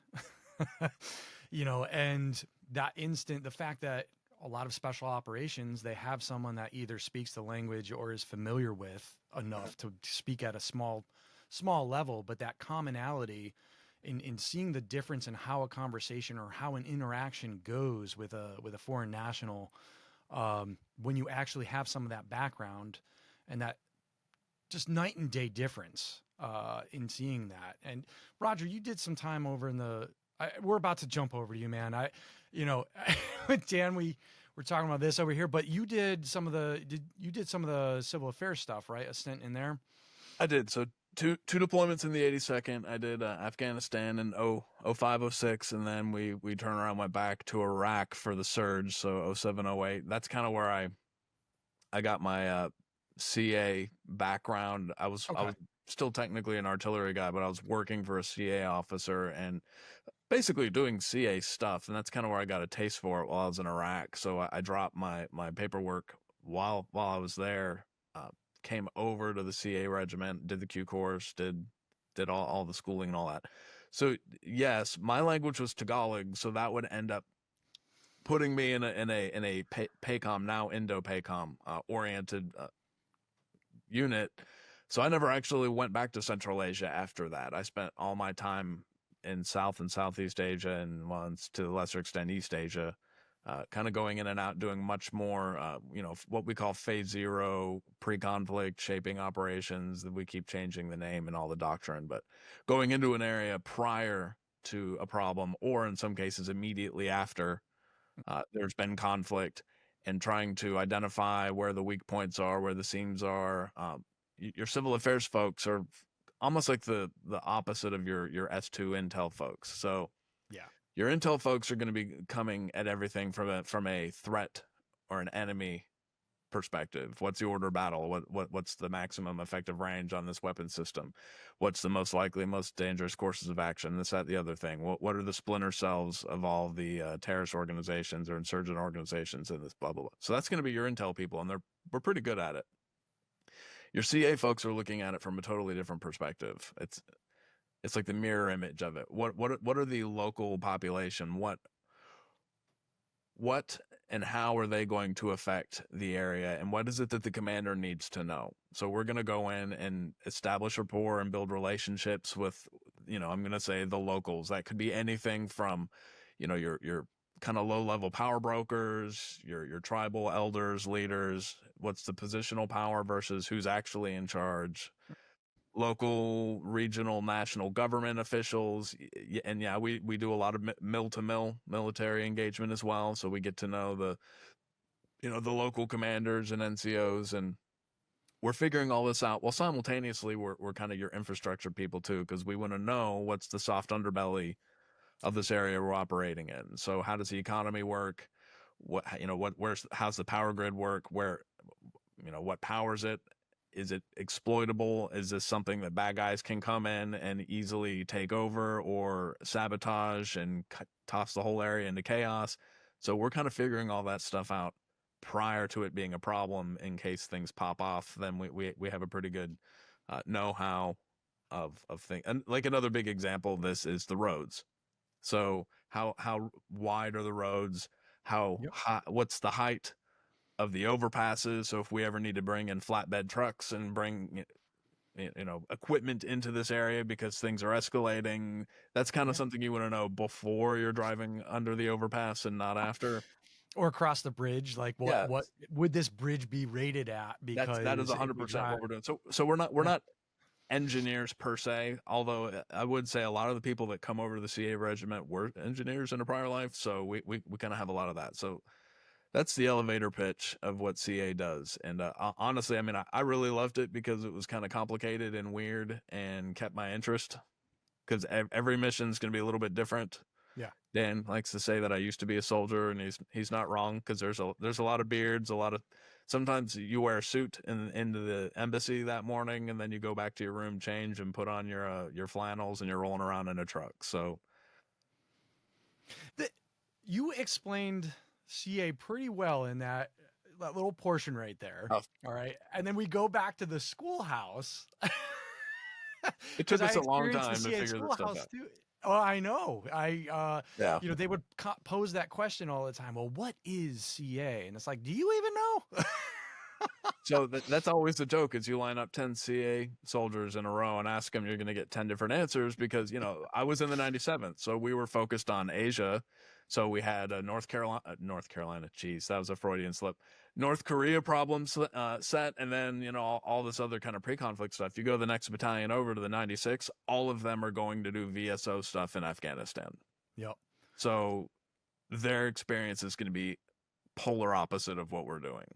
and the fact that a lot of special operations, they have someone that either speaks the language or is familiar with enough to speak at a small level, but that commonality in seeing the difference in how a conversation or how an interaction goes with a foreign national, when you actually have some of that background, and that just night and day difference in seeing that. And Roger, you did some time over in we're about to jump over to you, man. With Dan, we we're talking about this over here, but you did some of the civil affairs stuff, right? A stint in there. I did. So two deployments in the 82nd. I did Afghanistan in 05, 06, and then we turned around, went back to Iraq for the surge. So 07, 08. That's kind of where I got my CA background. I was still technically an artillery guy, but I was working for a CA officer and basically doing CA stuff, and that's kind of where I got a taste for it while I was in Iraq. So I dropped my paperwork while I was there, came over to the CA regiment, did the Q course, did all the schooling and all that. So yes, my language was Tagalog, so that would end up putting me in a PACOM, now Indo-PACOM oriented unit. So I never actually went back to Central Asia after that. I spent all my time in South and Southeast Asia, and once to a lesser extent East Asia, kind of going in and out, doing much more, what we call phase 0 pre-conflict shaping operations. That we keep changing the name and all the doctrine, but going into an area prior to a problem, or in some cases immediately after there's been conflict, and trying to identify where the weak points are, where the seams are. Your civil affairs folks are almost like the opposite of your S2 intel folks. So yeah, your intel folks are going to be coming at everything from a threat or an enemy perspective. What's the order of battle? What's the maximum effective range on this weapon system? What's the most likely, most dangerous courses of action? This, that, the other thing. What are the splinter cells of all the terrorist organizations or insurgent organizations in this blah blah blah? So that's going to be your intel people, and we're pretty good at it. Your CA folks are looking at it from a totally different perspective. It's like the mirror image of it. What are the local population? What and how are they going to affect the area, and what is it that the commander needs to know? So we're going to go in and establish rapport and build relationships with, I'm going to say the locals. That could be anything from, your kind of low-level power brokers, your tribal elders, leaders. What's the positional power versus who's actually in charge? Local, regional, national government officials. And yeah, we do a lot of mill-to-mill military engagement as well. So we get to know the local commanders and NCOs, and we're figuring all this out. Well, simultaneously, we're kind of your infrastructure people too, because we want to know what's the soft underbelly of this area we're operating in. So how does the economy work? How's the power grid work? Where, what powers it? Is it exploitable? Is this something that bad guys can come in and easily take over or sabotage and toss the whole area into chaos? So we're kind of figuring all that stuff out prior to it being a problem. In case things pop off, then we have a pretty good know-how of things. And like another big example of this is the roads. So how wide are the roads? How high, what's the height of the overpasses? So if we ever need to bring in flatbed trucks and bring equipment into this area because things are escalating, that's kind of something you want to know before you're driving under the overpass and not after. Or across the bridge, like what would this bridge be rated at? Because that is 100% what we're doing. So we're not engineers per se, although I would say a lot of the people that come over to the CA regiment were engineers in a prior life, so we kind of have a lot of that. So that's the elevator pitch of what CA does. And honestly, I mean, I really loved it because it was kind of complicated and weird and kept my interest, because every mission is going to be a little bit different. Yeah, Dan likes to say that I used to be a soldier, and he's not wrong, because there's a lot of beards, sometimes you wear a suit into the embassy that morning, and then you go back to your room, change, and put on your flannels, and you're rolling around in a truck. So you explained CA pretty well in that little portion right there. Oh. All right. And then we go back to the schoolhouse. It took us a long time to figure this stuff out. Too. Oh, I know. They would pose that question all the time. Well, what is CA? And it's like, do you even know? So that's always the joke, is you line up 10 CA soldiers in a row and ask them, you're going to get 10 different answers, because, I was in the 97th. So we were focused on Asia. So we had North Carolina, geez, that was a Freudian slip. North Korea problems set, and then, all this other kind of pre-conflict stuff. You go to the next battalion over to the 96, all of them are going to do VSO stuff in Afghanistan. Yep. So their experience is going to be polar opposite of what we're doing.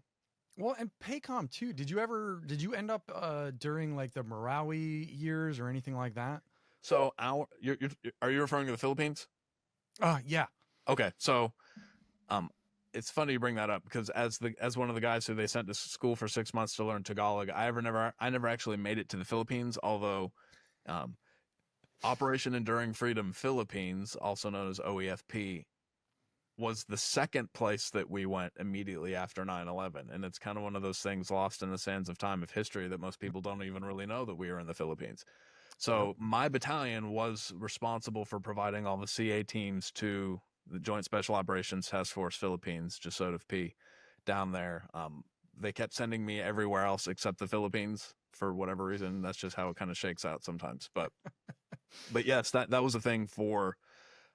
Well, and PACOM too. Did you end up during like the Marawi years or anything like that? So are you referring to the Philippines? Yeah. Okay. So, it's funny you bring that up, because as one of the guys who they sent to school for 6 months to learn Tagalog, I never actually made it to the Philippines, although, Operation Enduring Freedom Philippines, also known as OEFP, was the second place that we went immediately after 9/11. And it's kind of one of those things lost in the sands of time of history that most people don't even really know that we were in the Philippines. So my battalion was responsible for providing all the CA teams to the Joint Special Operations Task Force Philippines, JSOTF, down there. They kept sending me everywhere else except the Philippines for whatever reason. That's just how it kind of shakes out sometimes. But yes, that was a thing for,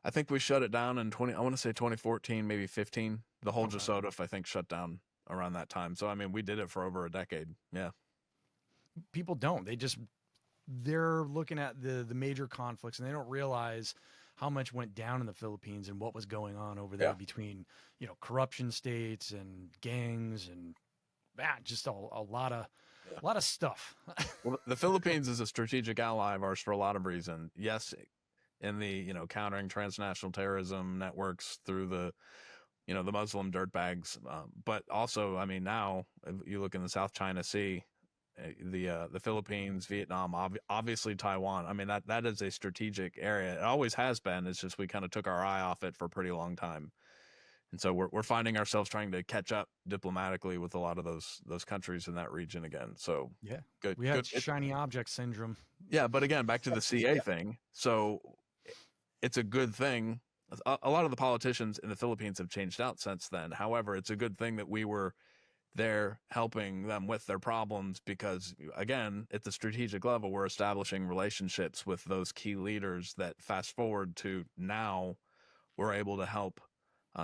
I think we shut it down in 2014, maybe 15. The whole JSOTF, I think, shut down around that time. So, I mean, we did it for over a decade. Yeah. People don't. They're looking at the major conflicts, and they don't realize how much went down in the Philippines and what was going on over there between, corruption states and gangs and just a lot of stuff. Well, the Philippines is a strategic ally of ours for a lot of reasons. Yes, in the, countering transnational terrorism networks through the, the Muslim dirtbags. But also, I mean, now you look in the South China Sea, the Philippines, Vietnam, obviously Taiwan. I mean, that is a strategic area. It always has been. It's just we kind of took our eye off it for a pretty long time. And so we're finding ourselves trying to catch up diplomatically with a lot of those countries in that region again. So yeah, good. We had shiny object syndrome. Yeah, but again, back to the CA thing. So it's a good thing. A lot of the politicians in the Philippines have changed out since then. However, it's a good thing that we were there helping them with their problems, because again, at the strategic level, we're establishing relationships with those key leaders that fast forward to now we're able to help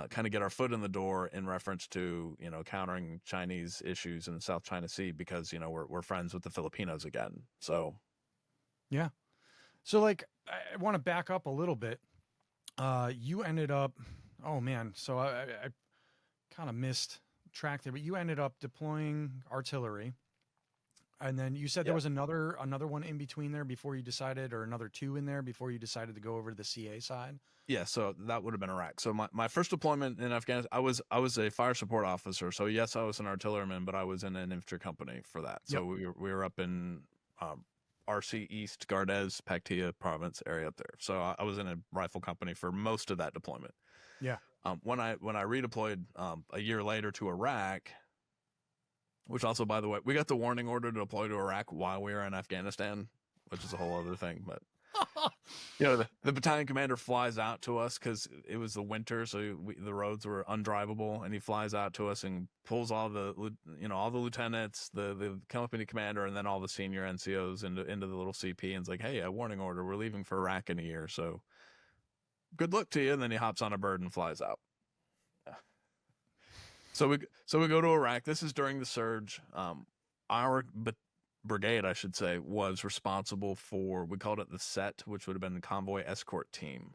kind of get our foot in the door in reference to, countering Chinese issues in the South China Sea, because, we're friends with the Filipinos again. So. Yeah. So like, I want to back up a little bit. You ended up, so I kind of missed track there, but you ended up deploying artillery, and then you said there was another one in between there before you decided, or another two in there before you decided to go over to the CA side. Yeah, so that would have been Iraq. So my first deployment in Afghanistan, I was a fire support officer. So yes, I was an artilleryman, but I was in an infantry company for that. So we were up in RC East, Gardez, Paktia province area up there. So I was in a rifle company for most of that deployment. Yeah. When I redeployed a year later to Iraq, which also, by the way, we got the warning order to deploy to Iraq while we were in Afghanistan, which is a whole other thing. But the battalion commander flies out to us because it was the winter, so the roads were undrivable, and he flies out to us and pulls all the lieutenants, the company commander, and then all the senior NCOs into the little CP, and it's like, hey, a warning order, we're leaving for Iraq in a year, so good luck to you. And then he hops on a bird and flies out. Yeah. So we go to Iraq. This is during the surge. Our brigade, I should say, was responsible for, we called it the SET, which would have been the convoy escort team,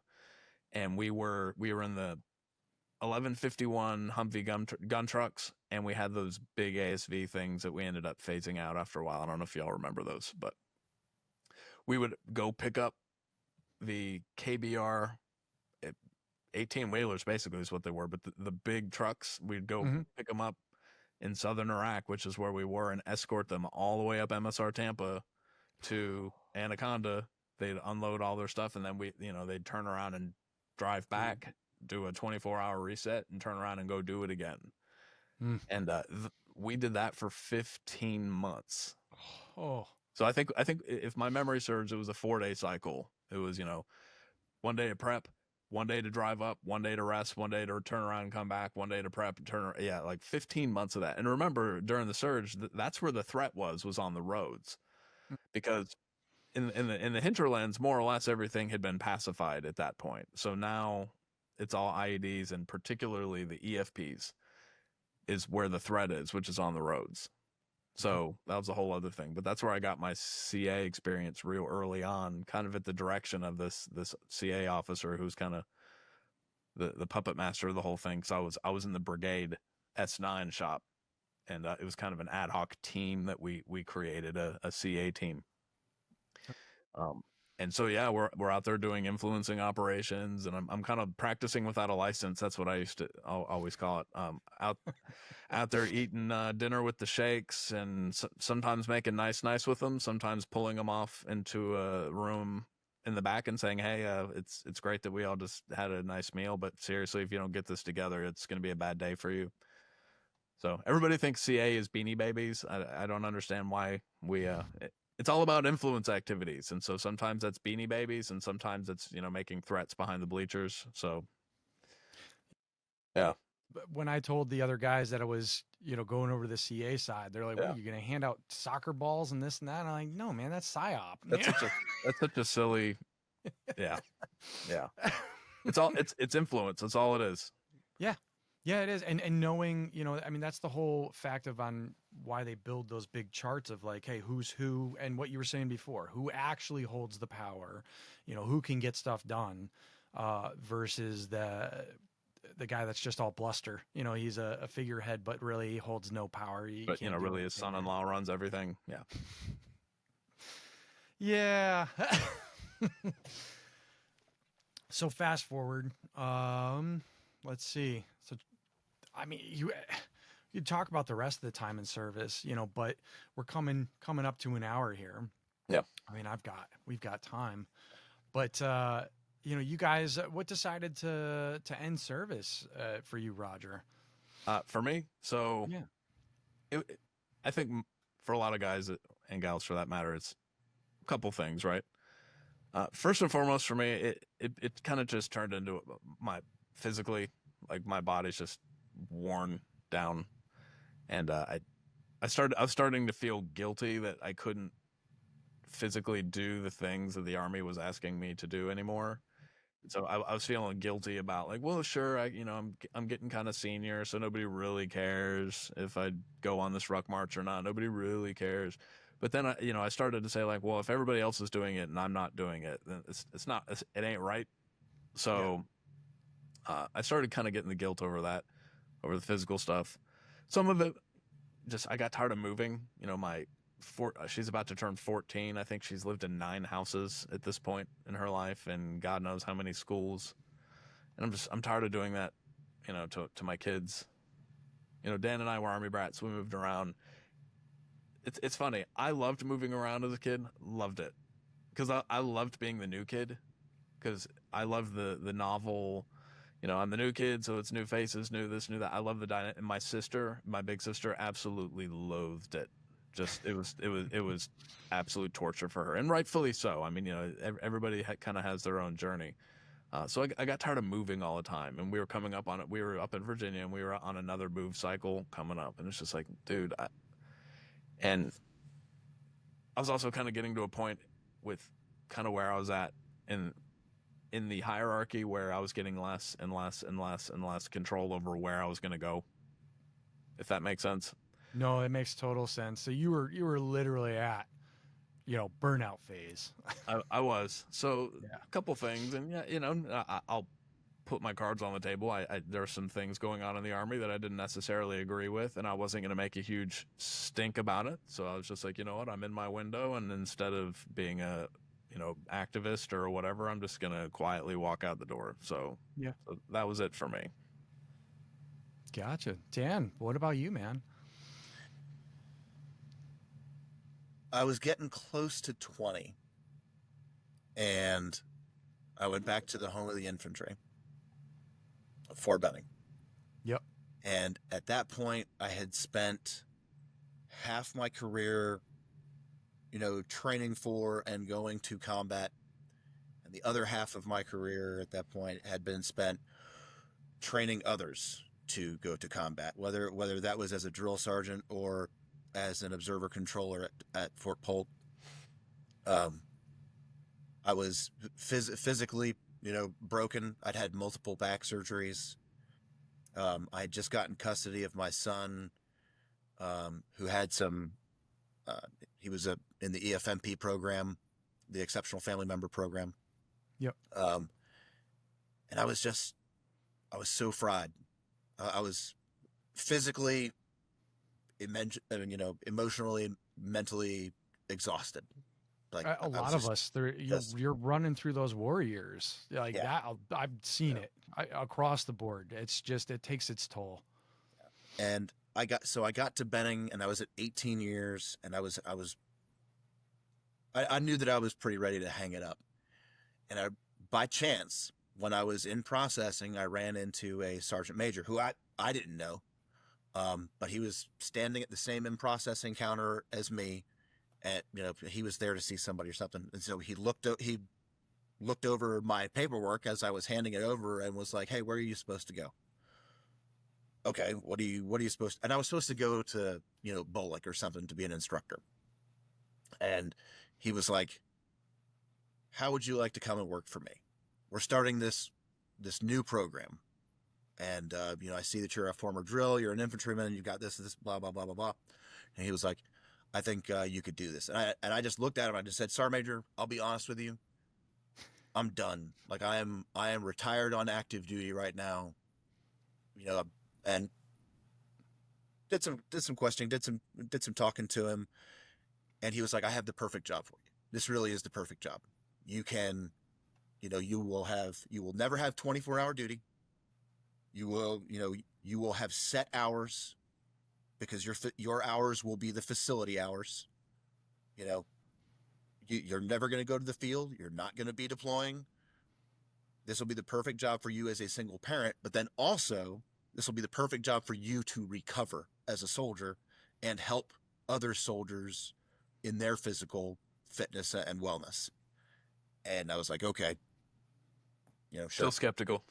and we were in the 1151 Humvee gun trucks, and we had those big ASV things that we ended up phasing out after a while. I don't know if y'all remember those, but we would go pick up the KBR 18 wheelers, basically is what they were, but the big trucks, we'd go pick them up in southern Iraq, which is where we were, and escort them all the way up MSR Tampa to Anaconda. They'd unload all their stuff, and then they'd turn around and drive back, do a 24-hour reset, and turn around and go do it again. And we did that for 15 months. Oh. So I think if my memory serves, it was a 4-day cycle. It was, 1 day to prep, 1 day to drive up, 1 day to rest, 1 day to turn around and come back, 1 day to prep and turn around. Yeah, like 15 months of that. And remember, during the surge, that's where the threat was on the roads, because in the hinterlands, more or less everything had been pacified at that point. So now it's all IEDs, and particularly the EFPs is where the threat is, which is on the roads. So that was a whole other thing. But that's where I got my CA experience real early on, kind of at the direction of this CA officer who's kind of the puppet master of the whole thing. So I was in the brigade S9 shop. And it was kind of an ad hoc team that we created, a CA team. And so, yeah, we're out there doing influencing operations, and I'm kind of practicing without a license. That's what I used to always call it. Out there eating dinner with the sheikhs, and sometimes making nice with them, sometimes pulling them off into a room in the back and saying, hey, it's great that we all just had a nice meal, but seriously, if you don't get this together, it's going to be a bad day for you. So everybody thinks CA is Beanie Babies. I don't understand why we it's all about influence activities, and so sometimes that's Beanie Babies, and sometimes it's making threats behind the bleachers. So yeah. When I told the other guys that I was going over to the CA side, they're like, "What, are you going to hand out soccer balls and this and that?" And I'm like, "No, man, that's psyop." That's such a silly. Yeah. It's influence. That's all it is. Yeah, it is. And knowing, I mean, that's the whole fact of on why they build those big charts of like, hey, who's who, and what you were saying before, who actually holds the power, who can get stuff done, versus the guy that's just all bluster. He's a figurehead, but really he holds no power. But really his son-in-law runs everything. Yeah. Yeah. So fast forward, let's see. So, I mean, you talk about the rest of the time in service, but we're coming up to an hour here. Yeah. I mean, we've got time, but you guys, what decided to end service for you, Roger? For me, so yeah, I think for a lot of guys and gals, for that matter, it's a couple things, right? First and foremost, for me, it kind of just turned into my physically, like my body's just worn down, and I was starting to feel guilty that I couldn't physically do the things that the Army was asking me to do anymore. So I was feeling guilty about like, well, sure, I'm getting kind of senior, so nobody really cares if I go on this ruck march or not. Nobody really cares. But then I started to say like, well, if everybody else is doing it and I'm not doing it, then it ain't right. So I started kind of getting the guilt over that, over the physical stuff. Some of it just, I got tired of moving. She's about to turn 14. I think she's lived in 9 houses at this point in her life, and God knows how many schools. And I'm tired of doing that, to my kids. Dan and I were Army brats. We moved around. It's funny. I loved moving around as a kid. Loved it. Because I loved being the new kid. Because I loved the novel, I'm the new kid, so it's new faces, new this, new that. I love the dynamic. And my big sister, absolutely loathed it. Just it was absolute torture for her, and rightfully so. I mean, everybody kind of has their own journey. So I got tired of moving all the time, and we were coming up on it. We were up in Virginia, and we were on another move cycle coming up, and it's just like, dude. And I was also kind of getting to a point with kind of where I was at in the hierarchy, where I was getting less and less and less and less control over where I was going to go. If that makes sense. No, it makes total sense. So you were literally at, burnout phase. I was. So a couple things, and I'll put my cards on the table. There are some things going on in the Army that I didn't necessarily agree with, and I wasn't going to make a huge stink about it. So I was just like, you know what, I'm in my window, and instead of being a activist or whatever, I'm just going to quietly walk out the door. So that was it for me. Gotcha. Dan, what about you, man? I was getting close to 20, and I went back to the home of the infantry, Fort Benning. Yep. And at that point, I had spent half my career, training for and going to combat, and the other half of my career at that point had been spent training others to go to combat, whether that was as a drill sergeant or as an observer controller at Fort Polk. I was physically, broken. I'd had multiple back surgeries. I had just gotten custody of my son, who had some, he was in the EFMP program, the Exceptional Family Member Program. Yep. And I was so fried. I was physically, emotionally, mentally exhausted. Like A lot of us, you're running through those warriors like that. I've seen it across the board. It's just, it takes its toll. And I got to Benning, and I was at 18 years, and I knew that I was pretty ready to hang it up. And by chance, when I was in processing, I ran into a sergeant major who I didn't know, but he was standing at the same in processing counter as me. And he was there to see somebody or something, and so he looked over my paperwork as I was handing it over and was like, "Hey, where are you supposed to go?" Okay, what are you supposed to? And I was supposed to go to Bolick or something to be an instructor. And he was like, "How would you like to come and work for me? We're starting this new program, and I see that you're a former drill, you're an infantryman, you've got this blah blah blah blah blah." And he was like, "I think you could do this." And I just looked at him. I just said, "Sergeant Major, I'll be honest with you. I'm done. Like I am retired on active duty right now. And did some questioning, did some talking to him, and he was like, "I have the perfect job for you. This really is the perfect job. You can, you will never have 24-hour duty. You will have set hours, because your hours will be the facility hours. You're never going to go to the field. You're not going to be deploying. This will be the perfect job for you as a single parent, but then also this will be the perfect job for you to recover as a soldier and help other soldiers in their physical fitness and wellness." And I was like, okay, sure. Still skeptical.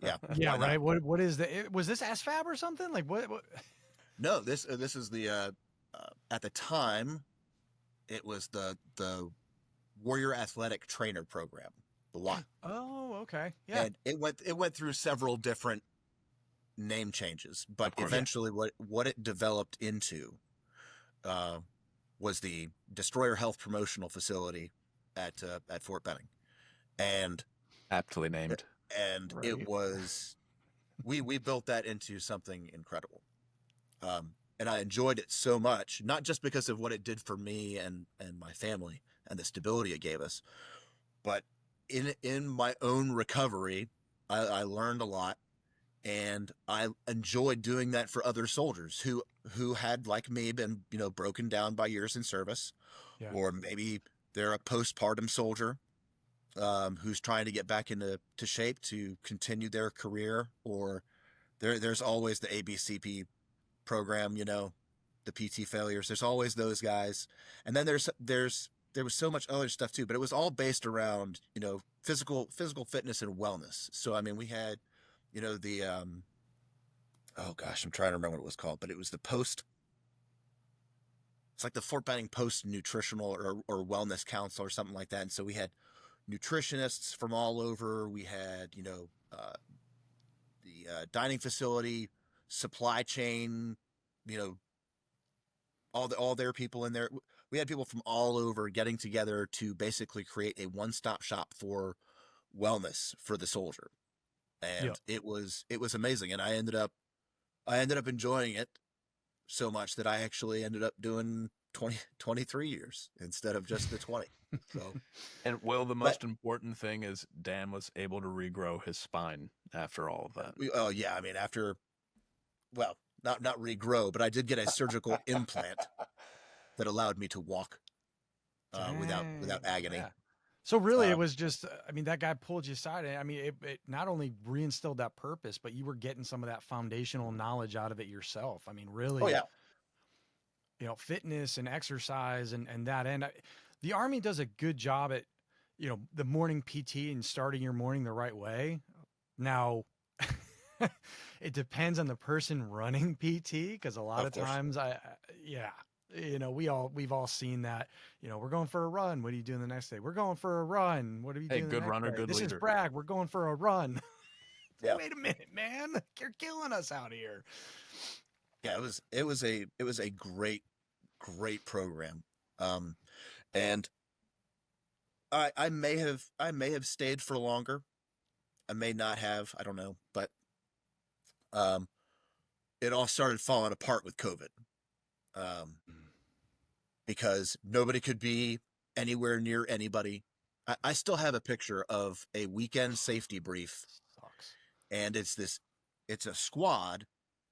Yeah. Yeah. Right. What is was this ASFAB or something? Like what? No, this is the, at the time it was the Warrior Athletic Trainer Program, the WAT. Oh, okay. Yeah. And it went through several different name changes, but eventually what it developed into was the Destroyer Health Promotional Facility at Fort Benning. And aptly named. And right. It was, we built that into something incredible. And I enjoyed it so much, not just because of what it did for me and my family and the stability it gave us, but in my own recovery, I learned a lot, and I enjoyed doing that for other soldiers who had, like me, been broken down by years in service, or maybe they're a postpartum soldier who's trying to get back into shape to continue their career, or there's always the ABCP program, the PT failures. There's always those guys, and then there was so much other stuff too, but it was all based around physical fitness and wellness. So I mean, we had the oh gosh, I'm trying to remember what it was called, but it was it's like the Fort Benning Post Nutritional or Wellness Council or something like that. And so we had nutritionists from all over. We had the dining facility, supply chain, all their people in there. We had people from all over getting together to basically create a one-stop shop for wellness for the soldier. And it was amazing. And I ended up enjoying it so much that I actually ended up doing 23 years instead of just the 20. So, and the most important thing is Dan was able to regrow his spine after all of that. Oh yeah. I mean, not regrow, but I did get a surgical implant that allowed me to walk without agony. Yeah. So really, it was just, I mean, that guy pulled you aside. I mean, it not only reinstilled that purpose, but you were getting some of that foundational knowledge out of it yourself. I mean, really, fitness and exercise and that end. The Army does a good job at, the morning PT and starting your morning the right way. Now, it depends on the person running PT, because a lot of times we've all seen that, we're going for a run. What are you doing the next day? We're going for a run. What are you doing? Good runner, good leader. This is Bragg. We're going for a run. Yeah. Wait a minute, man. You're killing us out here. Yeah, it was a great program. And I may have stayed for longer. I may not have, I don't know, but it all started falling apart with COVID. Because nobody could be anywhere near anybody. I still have a picture of a weekend safety brief. Sucks. And it's a squad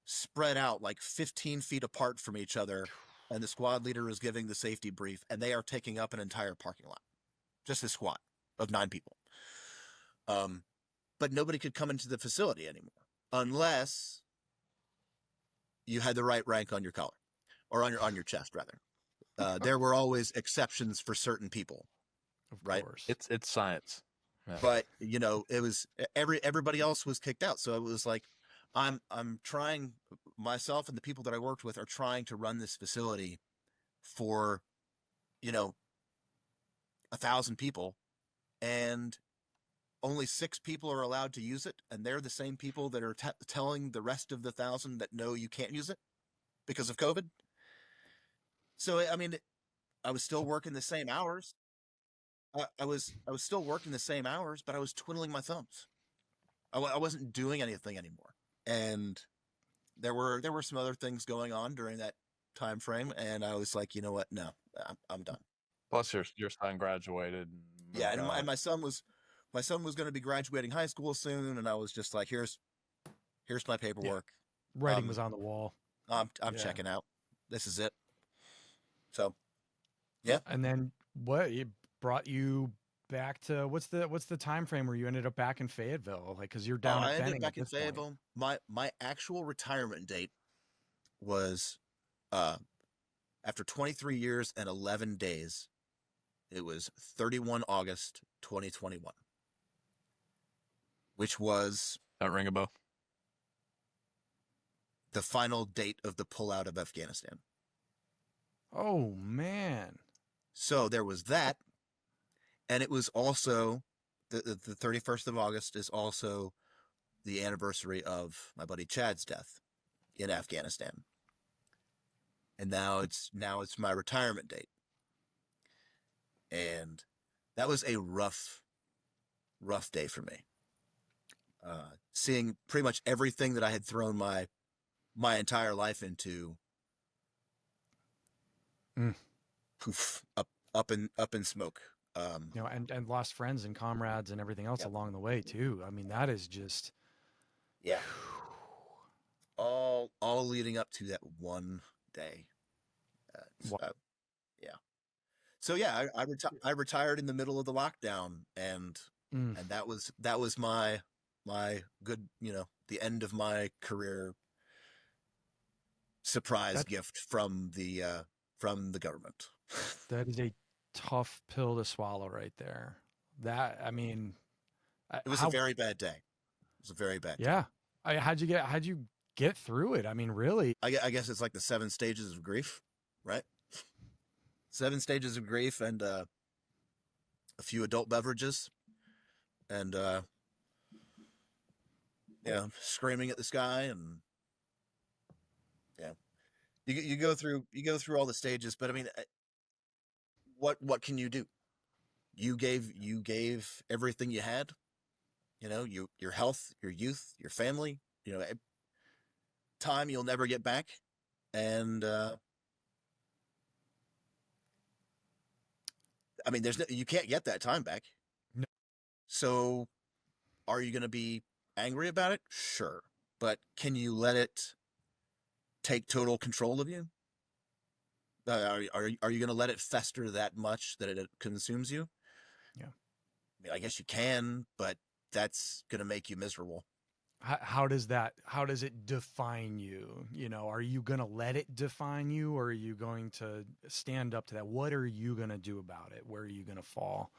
spread out like 15 feet apart from each other. And the squad leader is giving the safety brief, and they are taking up an entire parking lot. Just a squad of 9 people. But nobody could come into the facility anymore unless you had the right rank on your collar, or on your chest rather. There were always exceptions for certain people, right? Course. It's science. Yeah. But it was everybody else was kicked out. So it was like, I'm trying, myself and the people that I worked with are trying to run this facility for, 1,000 people, and only 6 people are allowed to use it. And they're the same people that are telling the rest of the 1,000 that, no, you can't use it because of COVID. So, I mean, I was still working the same hours. I was still working the same hours, but I was twiddling my thumbs. I wasn't doing anything anymore. And there were some other things going on during that time frame, and I was like, you know what? No, I'm done. Plus, your son graduated. Yeah, and my son was going to be graduating high school soon, and I was just like, here's my paperwork. Yeah. Writing was on the wall. I'm checking out. This is it. So, yeah. And then what it brought you back to? What's the time frame where you ended up back in Fayetteville? Like, because you're down. I ended up back in Fayetteville. My actual retirement date was after 23 years and 11 days. It was 31 August 2021, which was that ring a bell? The final date of the pullout of Afghanistan. Oh, man. So there was that. And it was also the 31st of August is also the anniversary of my buddy Chad's death in Afghanistan. And now it's my retirement date. And that was a rough day for me. Seeing pretty much everything that I had thrown my entire life into poof, up in smoke. And lost friends and comrades and everything else along the way too. I mean, that is just, yeah, all leading up to that one day. Yeah. So yeah, I retired in the middle of the lockdown, and that was my good, the end of my career surprise gift from the government. That is a tough pill to swallow right there. That, I mean, it was a very bad day. It was a very bad day. Yeah. How'd you get through it? I mean, really? I guess it's like the 7 stages of grief, right? 7 stages of grief, and a few adult beverages, and screaming at the sky, and you go through all the stages. But I mean, what can you do? You gave everything you had, your health, your youth, your family, time you'll never get back. And I mean, you can't get that time back. No. So are you going to be angry about it? Sure. But can you let it take total control of you? Are you going to let it fester that much that it consumes you? Yeah. I mean, I guess you can, but that's going to make you miserable. How does it define you? Are you going to let it define you, or are you going to stand up to that? What are you going to do about it? Where are you going to fall?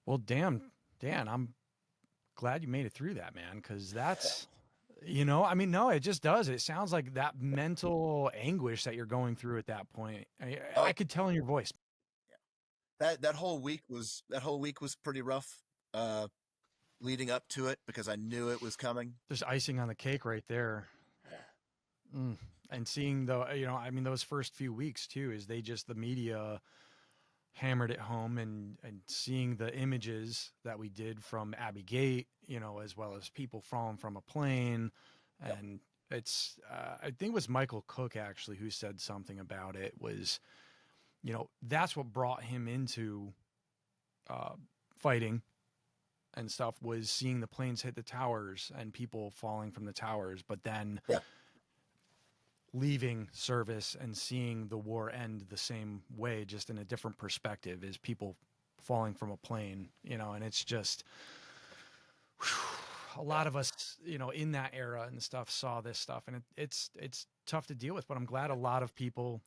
Well, damn, Dan, I'm glad you made it through that, man. 'Cause that's, I mean, no, it just does. It sounds like that mental anguish that you're going through at that point. I could tell in your voice. Yeah. That whole week was pretty rough. Leading up to it, because I knew it was coming. There's icing on the cake right there. And seeing those first few weeks too, is the media hammered it home, and seeing the images that we did from Abbey Gate, as well as people falling from a plane, and It's, I think it was Michael Cook actually who said something about it, was, you know, that's what brought him into fighting and stuff, was seeing the planes hit the towers and people falling from the towers, but then leaving service and seeing the war end the same way, just in a different perspective, is people falling from a plane, you know. And it's just, a lot of us, you know, in that era and stuff saw this stuff, and it's tough to deal with, but I'm glad a lot of people,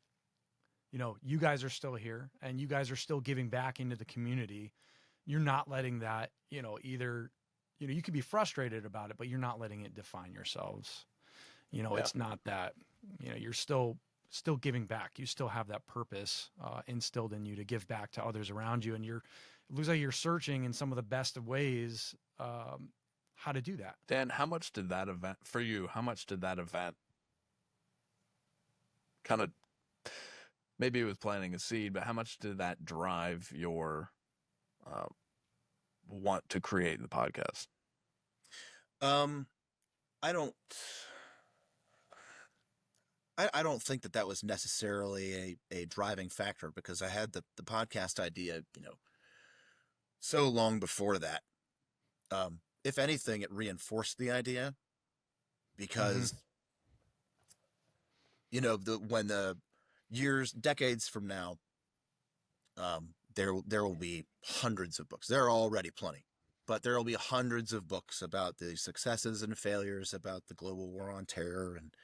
you know, you guys are still here and you guys are still giving back into the community. You're not letting that, you know, either, you know, you could be frustrated about it, but you're not letting it define yourselves. You know, it's not that, you know, you're still giving back. You still have that purpose instilled in you to give back to others around you. And it looks like you're searching in some of the best of ways how to do that. Dan, how much did that event kind of, maybe it was planting a seed, but how much did that drive your want to create the podcast? I don't think that was necessarily a driving factor, because I had the podcast idea, you know, so long before that. If anything, it reinforced the idea, because, you know, when the decades from now, there will be hundreds of books. There are already plenty, but there will be hundreds of books about the successes and failures, about the global war on terror, and,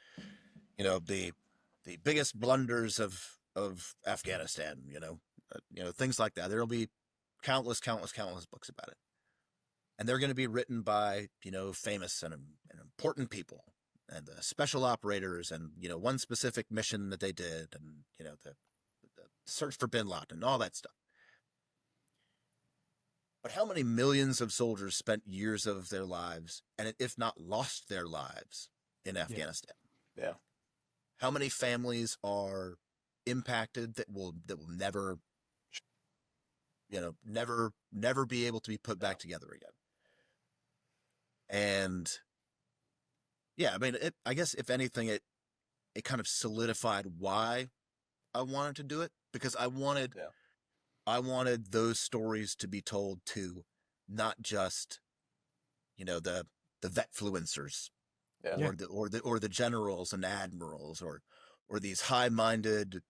you know, the biggest blunders of Afghanistan, you know, things like that. There will be countless books about it. And they're going to be written by, you know, famous and important people, and the special operators, and, you know, one specific mission that they did, and, you know, the search for bin Laden and all that stuff. But how many millions of soldiers spent years of their lives, and if not lost their lives, in Afghanistan? Yeah. How many families are impacted that will never, you know, never be able to be put back together again? And yeah, I mean, I guess if anything, it kind of solidified why I wanted to do it, because I wanted those stories to be told to not just, you know, the vetfluencers, or the generals and admirals, or these high-minded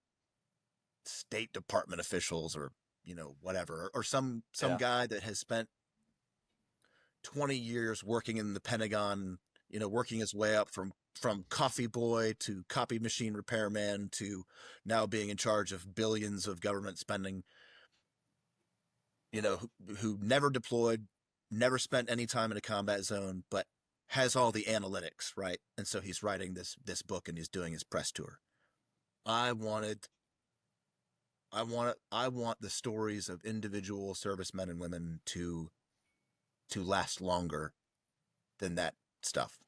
State Department officials, or, you know, whatever, or some guy that has spent 20 years working in the Pentagon, you know, working his way up from coffee boy to copy machine repairman to now being in charge of billions of government spending, you know, who never deployed, never spent any time in a combat zone, but has all the analytics, right? And so he's writing this book, and he's doing his press tour. I want the stories of individual servicemen and women to last longer than that stuff.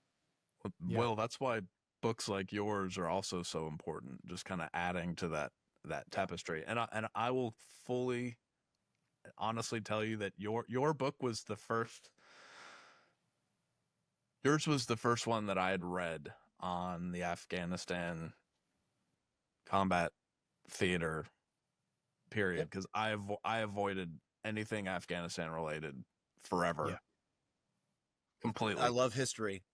Well, that's why books like yours are also so important, just kind of adding to that tapestry. And I will fully honestly tell you that your book was the first. Yours was the first one that I had read on the Afghanistan combat theater period, because I avoided anything Afghanistan related forever. Completely. I love history,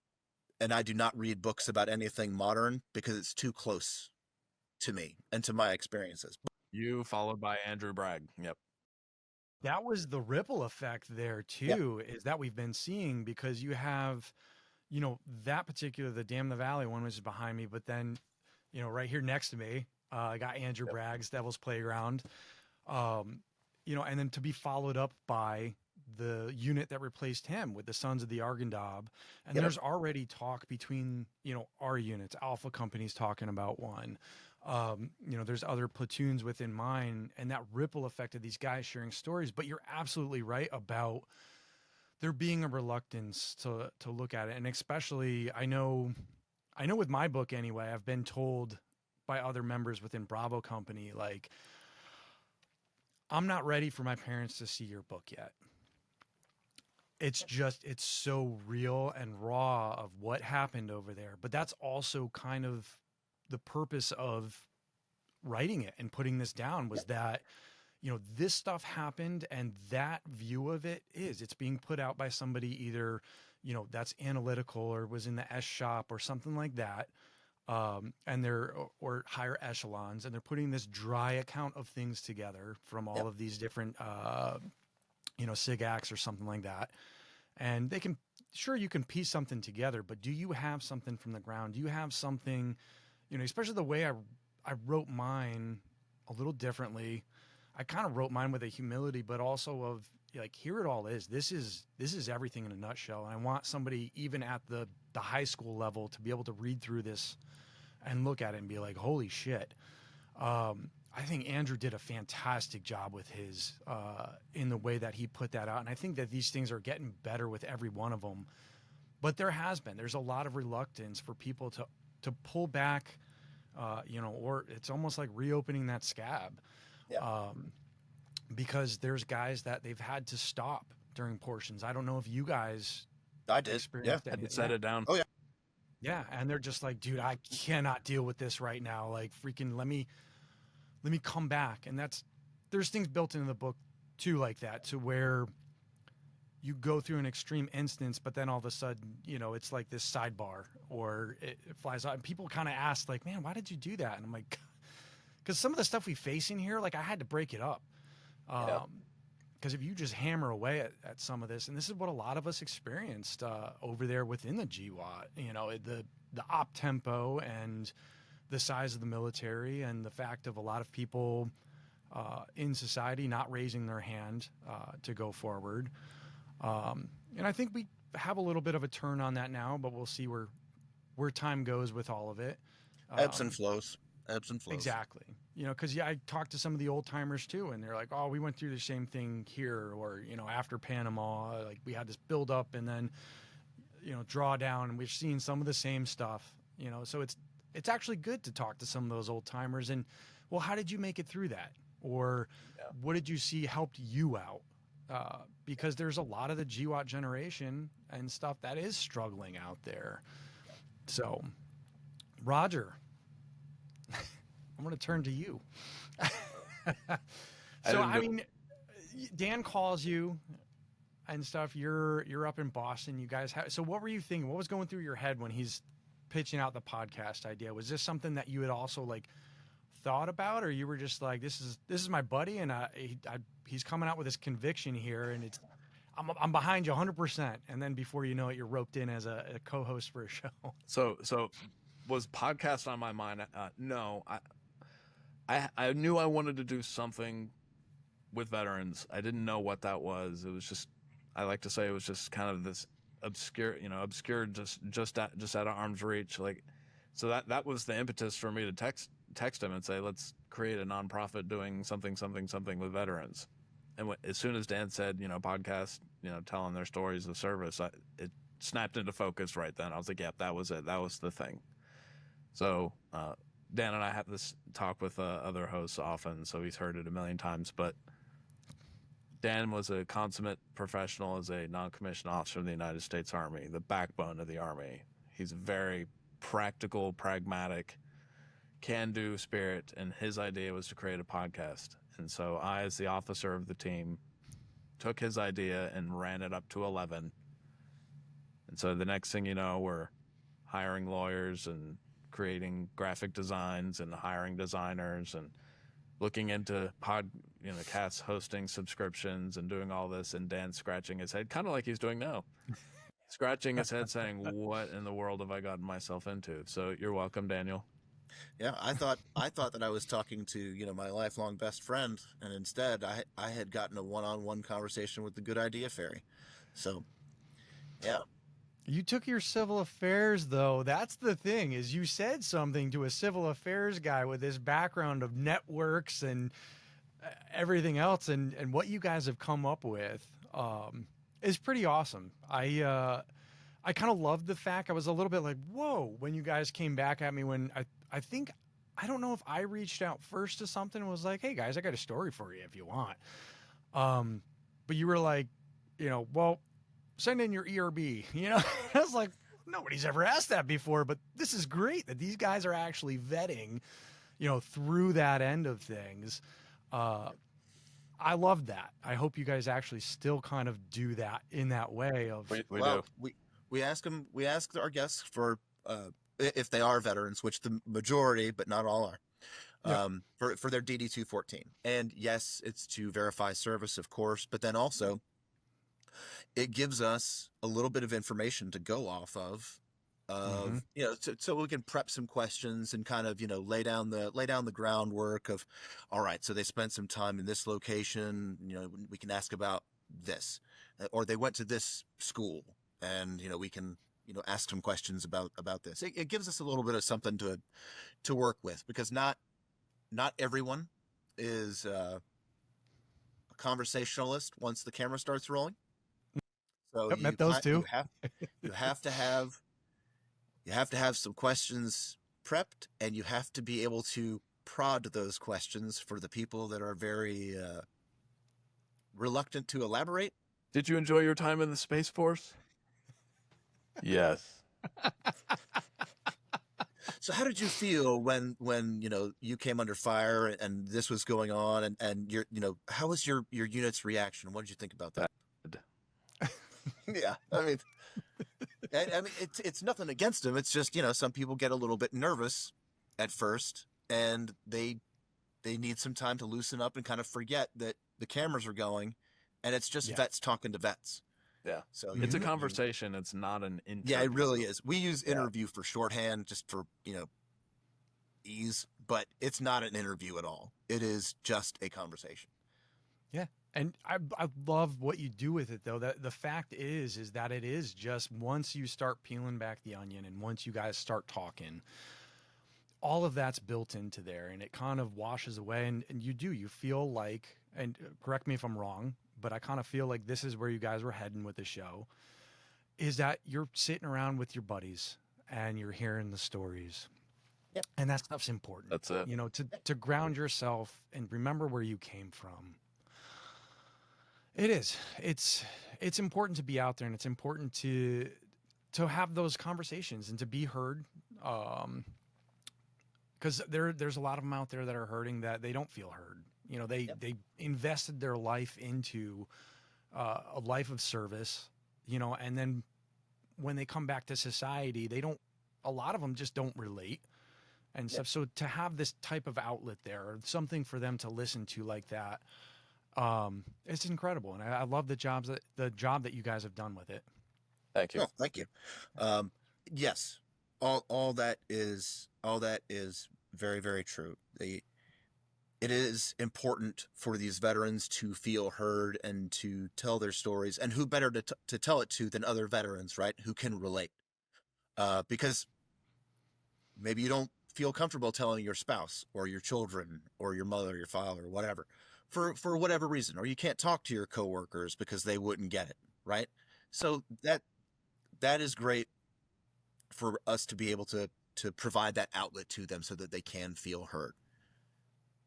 and I do not read books about anything modern because it's too close to me and to my experiences. You followed by Andrew Bragg. Yep. That was the ripple effect there too, is that we've been seeing, because you have, you know, that particular, the Damn the Valley one, which is behind me, but then, you know, right here next to me, I got Andrew Bragg's Devil's Playground, you know, and then to be followed up by the unit that replaced him with the Sons of the Argandab. And there's already talk between, you know, our units, Alpha Company's talking about one, you know, there's other platoons within mine, and that ripple effect of these guys sharing stories. But you're absolutely right about there being a reluctance to look at it. And especially, I know with my book anyway, I've been told by other members within Bravo Company, like, I'm not ready for my parents to see your book yet. it's so real and raw of what happened over there. But that's also kind of the purpose of writing it and putting this down, was that, you know, this stuff happened, and that view of it's being put out by somebody either, you know, that's analytical or was in the S shop or something like that. And or higher echelons, and they're putting this dry account of things together from all of these different, you know, SIGACs or something like that. And they can, sure, you can piece something together, but do you have something from the ground? Do you have something, you know, especially the way I wrote mine a little differently. I kind of wrote mine with a humility, but also of like, here it all is. This is everything in a nutshell. And I want somebody even at the high school level to be able to read through this and look at it and be like, holy shit. I think Andrew did a fantastic job with his, in the way that he put that out. And I think that these things are getting better with every one of them, but there's a lot of reluctance for people to pull back, you know, or it's almost like reopening that scab. Yeah. Because there's guys that they've had to stop during portions. I don't know if you guys I did. experienced Had to set it down. Oh yeah. Yeah, and they're just like, dude, I cannot deal with this right now. Like, freaking, let me come back. And there's things built into the book too, like that, to where you go through an extreme instance, but then all of a sudden, you know, it's like this sidebar, or it flies out. And people kind of ask, like, man, why did you do that? And I'm like, because some of the stuff we face in here, like, I had to break it up. Because if you just hammer away at some of this, and this is what a lot of us experienced over there within the GWAT, you know, the op tempo and the size of the military, and the fact of a lot of people in society not raising their hand to go forward. And I think we have a little bit of a turn on that now, but we'll see where time goes with all of it. Ebbs and flows. Exactly. You know, because I talked to some of the old timers too, and they're like, oh, we went through the same thing here, or, you know, after Panama, like, we had this build up and then, you know, draw down, and we've seen some of the same stuff, you know. So it's actually good to talk to some of those old timers and, well, how did you make it through that? Or what did you see helped you out? Because there's a lot of the GWAT generation and stuff that is struggling out there. So, Roger, I'm going to turn to you. So, I mean, Dan calls you and stuff. You're up in Boston. You guys have. So, what were you thinking? What was going through your head when he's pitching out the podcast idea? Was this something that you had also like thought about, or you were just like, this is my buddy, and he's coming out with this conviction here, and I'm behind you 100%. And then before you know it, you're roped in as a co-host for a show. So was podcast on my mind? No, I knew I wanted to do something with veterans. I didn't know what that was. It was just, I like to say, it was just kind of this obscure, just out of arm's reach. Like, so that was the impetus for me to text him and say, let's create a nonprofit doing something with veterans. And as soon as Dan said, podcast, telling their stories of service, it snapped into focus right then. I was like, yeah, that was it. That was the thing. So Dan and I have this talk with other hosts often, so he's heard it a million times. But Dan was a consummate professional as a non-commissioned officer in the United States Army, the backbone of the Army. He's very practical, pragmatic, can-do spirit, and his idea was to create a podcast. And so I, as the officer of the team, took his idea and ran it up to 11. And so the next thing you know, we're hiring lawyers and creating graphic designs and hiring designers and looking into cast hosting subscriptions and doing all this. And Dan scratching his head, kind of like he's doing now, scratching his head saying, what in the world have I gotten myself into? So you're welcome, Daniel. Yeah, I thought that I was talking to, my lifelong best friend, and instead I had gotten a one-on-one conversation with the Good Idea Fairy. So, yeah. You took your civil affairs, though. That's the thing, is you said something to a civil affairs guy with his background of networks and everything else, and what you guys have come up with is pretty awesome. I kind of loved the fact, I was a little bit like, whoa, when you guys came back at me when I don't know if I reached out first to something and was like, hey guys, I got a story for you if you want. But you were like, well, send in your ERB. You know, I was like, nobody's ever asked that before, but this is great that these guys are actually vetting, you know, through that end of things. I love that. I hope you guys actually still kind of do that in that way of. We do. We ask our guests for, if they are veterans, which the majority, but not all are, for their DD-214. And yes, it's to verify service, of course, but then also it gives us a little bit of information to go off of, you know, so we can prep some questions and kind of, you know, lay down the groundwork of, all right, so they spent some time in this location, you know, we can ask about this, or they went to this school, and, you know, we can, you know, ask some questions about this. It gives us a little bit of something to work with, because not everyone is a conversationalist once the camera starts rolling. So Yep, met those two. You have to have some questions prepped, and you have to be able to prod those questions for the people that are very reluctant to elaborate. Did you enjoy your time in the Space Force? Yes. So how did you feel when you know, you came under fire and this was going on, and your, you know, how was your unit's reaction? What did you think about that? Yeah, I mean, it's nothing against them. It's just, you know, some people get a little bit nervous at first, and they need some time to loosen up and kind of forget that the cameras are going, and it's just vets talking to vets. Yeah. So it's a conversation. It's not an interview. Yeah, it really is. We use interview for shorthand, just for, you know, ease, but it's not an interview at all. It is just a conversation. Yeah. And I love what you do with it, though. That the fact is that it is just, once you start peeling back the onion and once you guys start talking, all of that's built into there, and it kind of washes away. And you feel like, and correct me if I'm wrong, but I kind of feel like this is where you guys were heading with the show, is that you're sitting around with your buddies and you're hearing the stories. Yep. And that stuff's important. That's it. You know, to ground yourself and remember where you came from. It is. It's important to be out there, and it's important to have those conversations and to be heard. Because there's a lot of them out there that are hurting, that they don't feel heard. You know, they invested their life into a life of service, you know, and then when they come back to society, a lot of them just don't relate and stuff. So to have this type of outlet there, or something for them to listen to like that, it's incredible. And I love the job that you guys have done with it. Thank you. Oh, thank you. Yes, all that is very, very true. It is important for these veterans to feel heard and to tell their stories, and who better to tell it to than other veterans, right? Who can relate, because maybe you don't feel comfortable telling your spouse or your children or your mother or your father or whatever, for whatever reason, or you can't talk to your coworkers because they wouldn't get it, right? So that is great for us to be able to provide that outlet to them so that they can feel heard.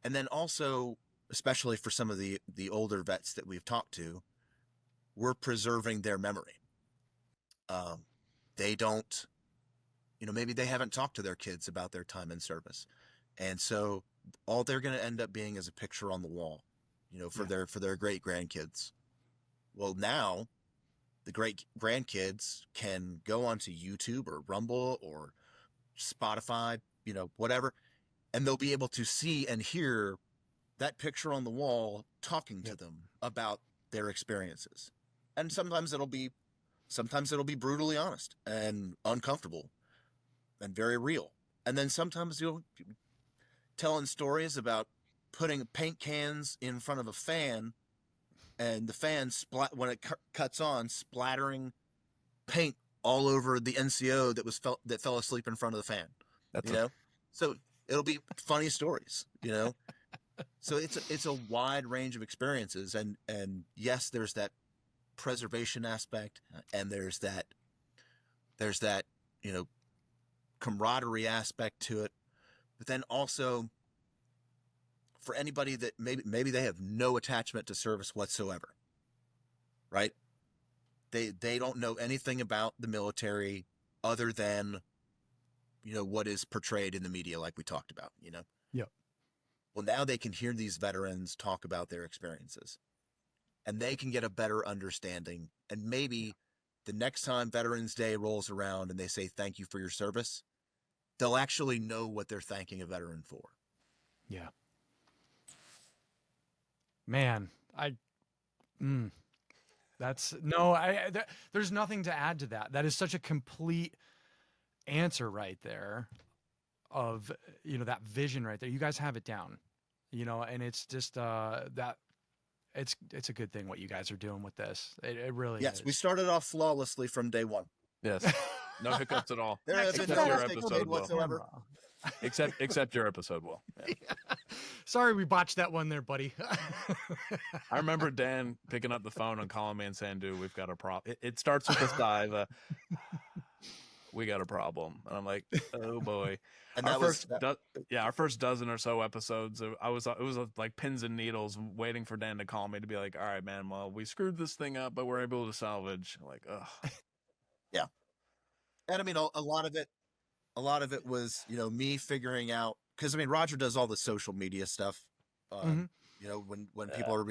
And then also, especially for some of the older vets that we've talked to, we're preserving their memory. They don't, you know, maybe they haven't talked to their kids about their time in service. And so all they're going to end up being is a picture on the wall, you know, for their great grandkids. Well, now the great grandkids can go onto YouTube or Rumble or Spotify, you know, whatever, and they'll be able to see and hear that picture on the wall talking to them about their experiences. And sometimes it'll be brutally honest and uncomfortable and very real. And then sometimes you'll telling stories about putting paint cans in front of a fan, and the fan when it cuts on, splattering paint all over the NCO that fell asleep in front of the fan. Know? So it'll be funny stories, you know. So it's a wide range of experiences, and yes, there's that preservation aspect, and there's that you know, camaraderie aspect to it, but then also for anybody that maybe they have no attachment to service whatsoever, right? They don't know anything about the military other than, what is portrayed in the media, like we talked about, Yep. Well, now they can hear these veterans talk about their experiences, and they can get a better understanding. And maybe the next time Veterans Day rolls around and they say, thank you for your service, they'll actually know what they're thanking a veteran for. Yeah. Man, there's nothing to add to that. That is such a complete answer right there of, that vision right there. You guys have it down, and it's just, that it's a good thing what you guys are doing with this. It really is. Yes, we started off flawlessly from day one. Yes. No hiccups at all. There have been no mistakes made whatsoever. Except your episode, Will. Yeah. Sorry we botched that one there, buddy. I remember Dan picking up the phone and calling me and saying, dude, we've got a problem. It starts with this dive. We got a problem. And I'm like, oh boy. And our first dozen or so episodes, it was like pins and needles waiting for Dan to call me to be like, all right, man, well, we screwed this thing up, but we're able to salvage. Like, ugh. Yeah. And I mean, a lot of it was, me figuring out, because I mean, Roger does all the social media stuff. When people are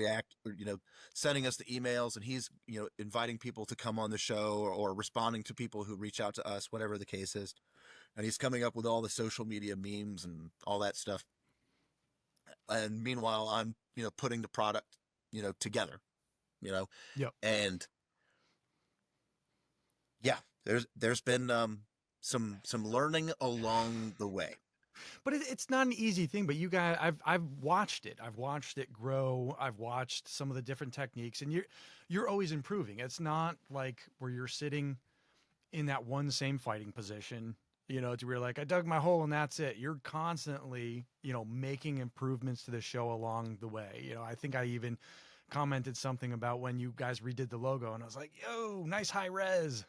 sending us the emails, and he's, inviting people to come on the show, or responding to people who reach out to us, whatever the case is. And he's coming up with all the social media memes and all that stuff. And meanwhile, I'm, putting the product, together, Yep. And yeah, there's been, some learning along the way. But it's not an easy thing. But you guys, I've watched it. I've watched it grow. I've watched some of the different techniques, and you're always improving. It's not like where you're sitting in that one same fighting position, to where you're like, I dug my hole and that's it. You're constantly, making improvements to the show along the way. I think I even commented something about when you guys redid the logo, and I was like, yo, nice high res,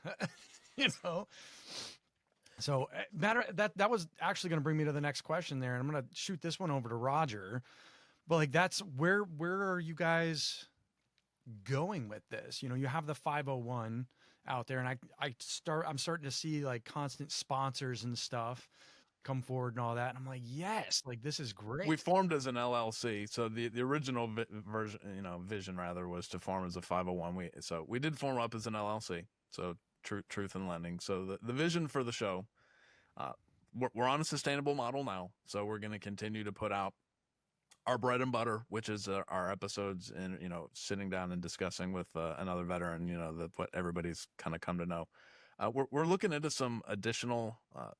So that was actually going to bring me to the next question there, and I'm going to shoot this one over to Roger. But like, that's where are you guys going with this? You have the 501 out there, and I'm starting to see like constant sponsors and stuff come forward and all that. And I'm like, yes, like this is great. We formed as an LLC. So the original vision rather was to form as a 501. So we did form up as an LLC. So Truth in Lending. So the vision for the show, we're on a sustainable model now. So we're going to continue to put out our bread and butter, which is our episodes, and sitting down and discussing with another veteran, what everybody's kind of come to know. We're looking into some additional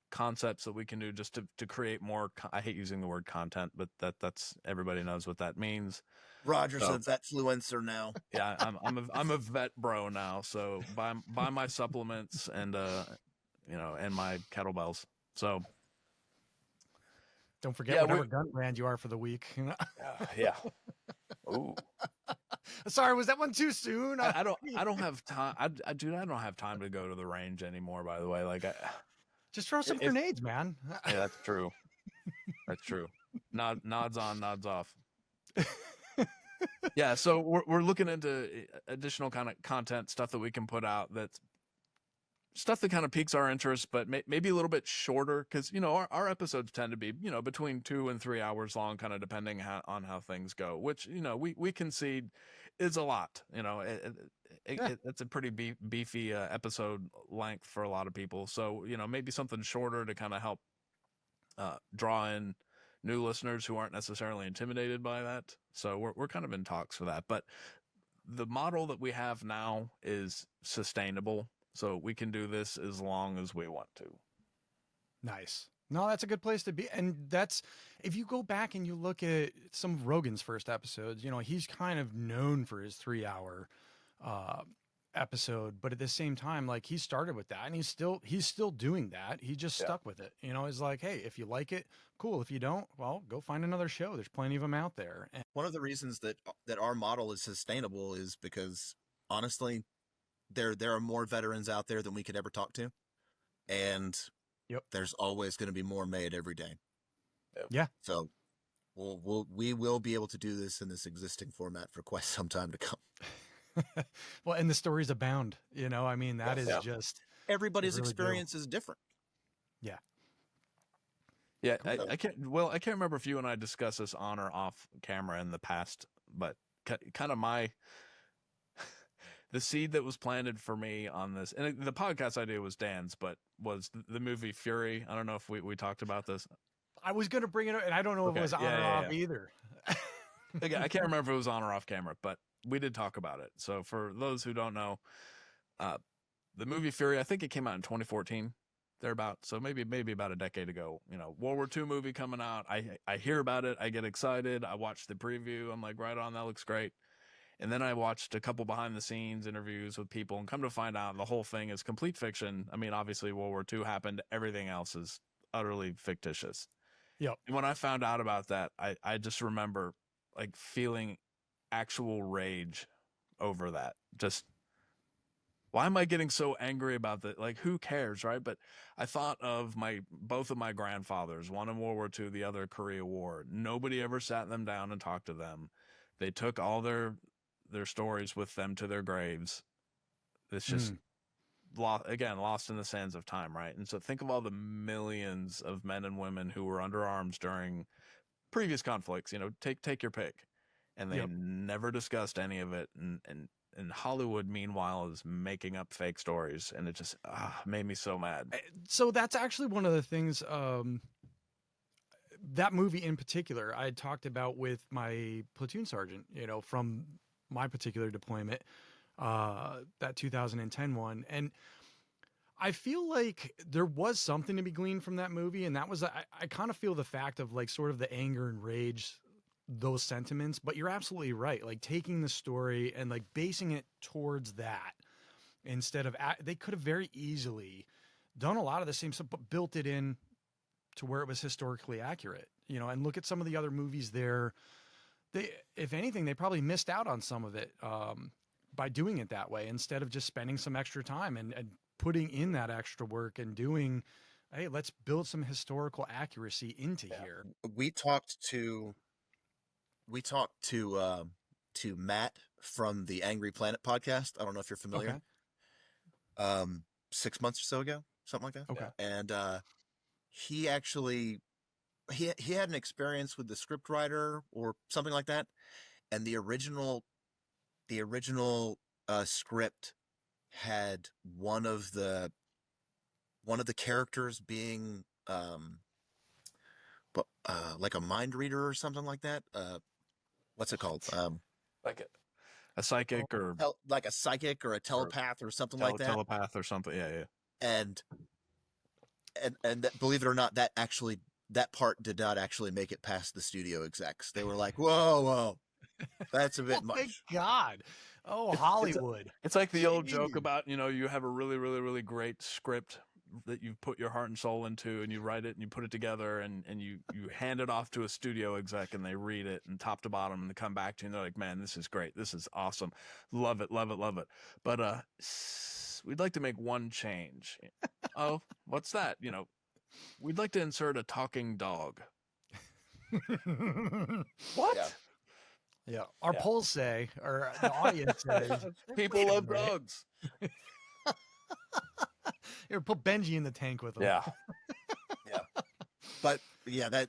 concepts that we can do just to create more. I hate using the word content, but that's everybody knows what that means. Roger's a vetfluencer now. Yeah, I'm a vet bro now. So buy my supplements and and my kettlebells. So don't forget whatever gun brand you are for the week. Yeah. Ooh. Sorry, was that one too soon? I don't have time. I don't have time to go to the range anymore. By the way, like just throw some grenades, man. Yeah, that's true. That's true. Nods on, nods off. Yeah, so we're looking into additional kind of content stuff that we can put out. That's stuff that kind of piques our interest, but maybe a little bit shorter, because our episodes tend to be between 2 and 3 hours long, kind of depending on how things go. Which we concede is a lot. It's a pretty beefy episode length for a lot of people. So maybe something shorter to kind of help draw in new listeners who aren't necessarily intimidated by that. So we're kind of in talks for that. But the model that we have now is sustainable. So we can do this as long as we want to. Nice. No, that's a good place to be. And that's, if you go back and you look at some of Rogan's first episodes, he's kind of known for his 3-hour episode, but at the same time, like, he started with that, and he's still doing that. He just stuck with it. It's like, hey, if you like it, cool. If you don't, well, go find another show. There's plenty of them out there. And one of the reasons that our model is sustainable is because, honestly, there are more veterans out there than we could ever talk to, and there's always going to be more made every day. Yeah. So we will be able to do this in this existing format for quite some time to come. Well, and the stories abound, you know, I mean, that is just everybody's experience is different. Yeah. Yeah. I can't remember if you and I discussed this on or off camera in the past, but kind of the seed that was planted for me on this, and the podcast idea was Dan's, but was the movie Fury. I don't know if we talked about this. I was going to bring it up, and I don't know if it was on or off either. Again, I can't remember if it was on or off camera, but we did talk about it. So for those who don't know, the movie Fury, I think it came out in 2014, thereabout. So maybe about a decade ago. You know, World War II movie coming out. I hear about it. I get excited. I watch the preview. I'm like, right on, that looks great. And then I watched a couple behind the scenes interviews with people, and come to find out the whole thing is complete fiction. I mean, obviously World War II happened. Everything else is utterly fictitious. Yep. And when I found out about that, I just remember like feeling actual rage over that. Just, why am I getting so angry about that? Like, who cares, right? But I thought of both of my grandfathers, one in World War II, the other Korea War. Nobody ever sat them down and talked to them. They took all their stories with them to their graves. It's just lost in the sands of time, right? And so think of all the millions of men and women who were under arms during previous conflicts. You know, take your pick, and they never discussed any of it. And Hollywood, meanwhile, is making up fake stories, and it just made me so mad. So that's actually one of the things. That movie in particular, I had talked about with my platoon sergeant, you know, from my particular deployment, that 2010 one. And I feel like there was something to be gleaned from that movie. And that was, I kind of feel the fact of like sort of the anger and rage, those sentiments, but you're absolutely right. Like taking the story and like basing it towards that instead of, they could have very easily done a lot of the same stuff, but built it in to where it was historically accurate, you know, and look at some of the other movies there. If anything, they probably missed out on some of it by doing it that way, instead of just spending some extra time and putting in that extra work and doing, hey, let's build some historical accuracy into here. We talked to Matt from the Angry Planet podcast. I don't know if you're familiar. Okay. 6 months or so ago, something like that. Okay. And he actually he had an experience with the script writer or something like that, and the original script had one of the characters being like a mind reader or something like that. What's it called? Like a psychic or like a psychic or a telepath or something like that. Telepath or something. Yeah. And that, believe it or not, that part did not actually make it past the studio execs. They were like, whoa, that's a bit much. Thank God. Oh, Hollywood. It's like the old joke about, you know, you have a really, really, really great script that you've put your heart and soul into, and you write it and you put it together, and you hand it off to a studio exec, and they read it and top to bottom, and they come back to you and they're like, man, this is great. This is awesome. Love it. But we'd like to make one change. Oh, what's that? You know, we'd like to insert a talking dog. What? Yeah. Our polls say, or the audience says, people love dogs. Here, put Benji in the tank with them. Yeah. But yeah,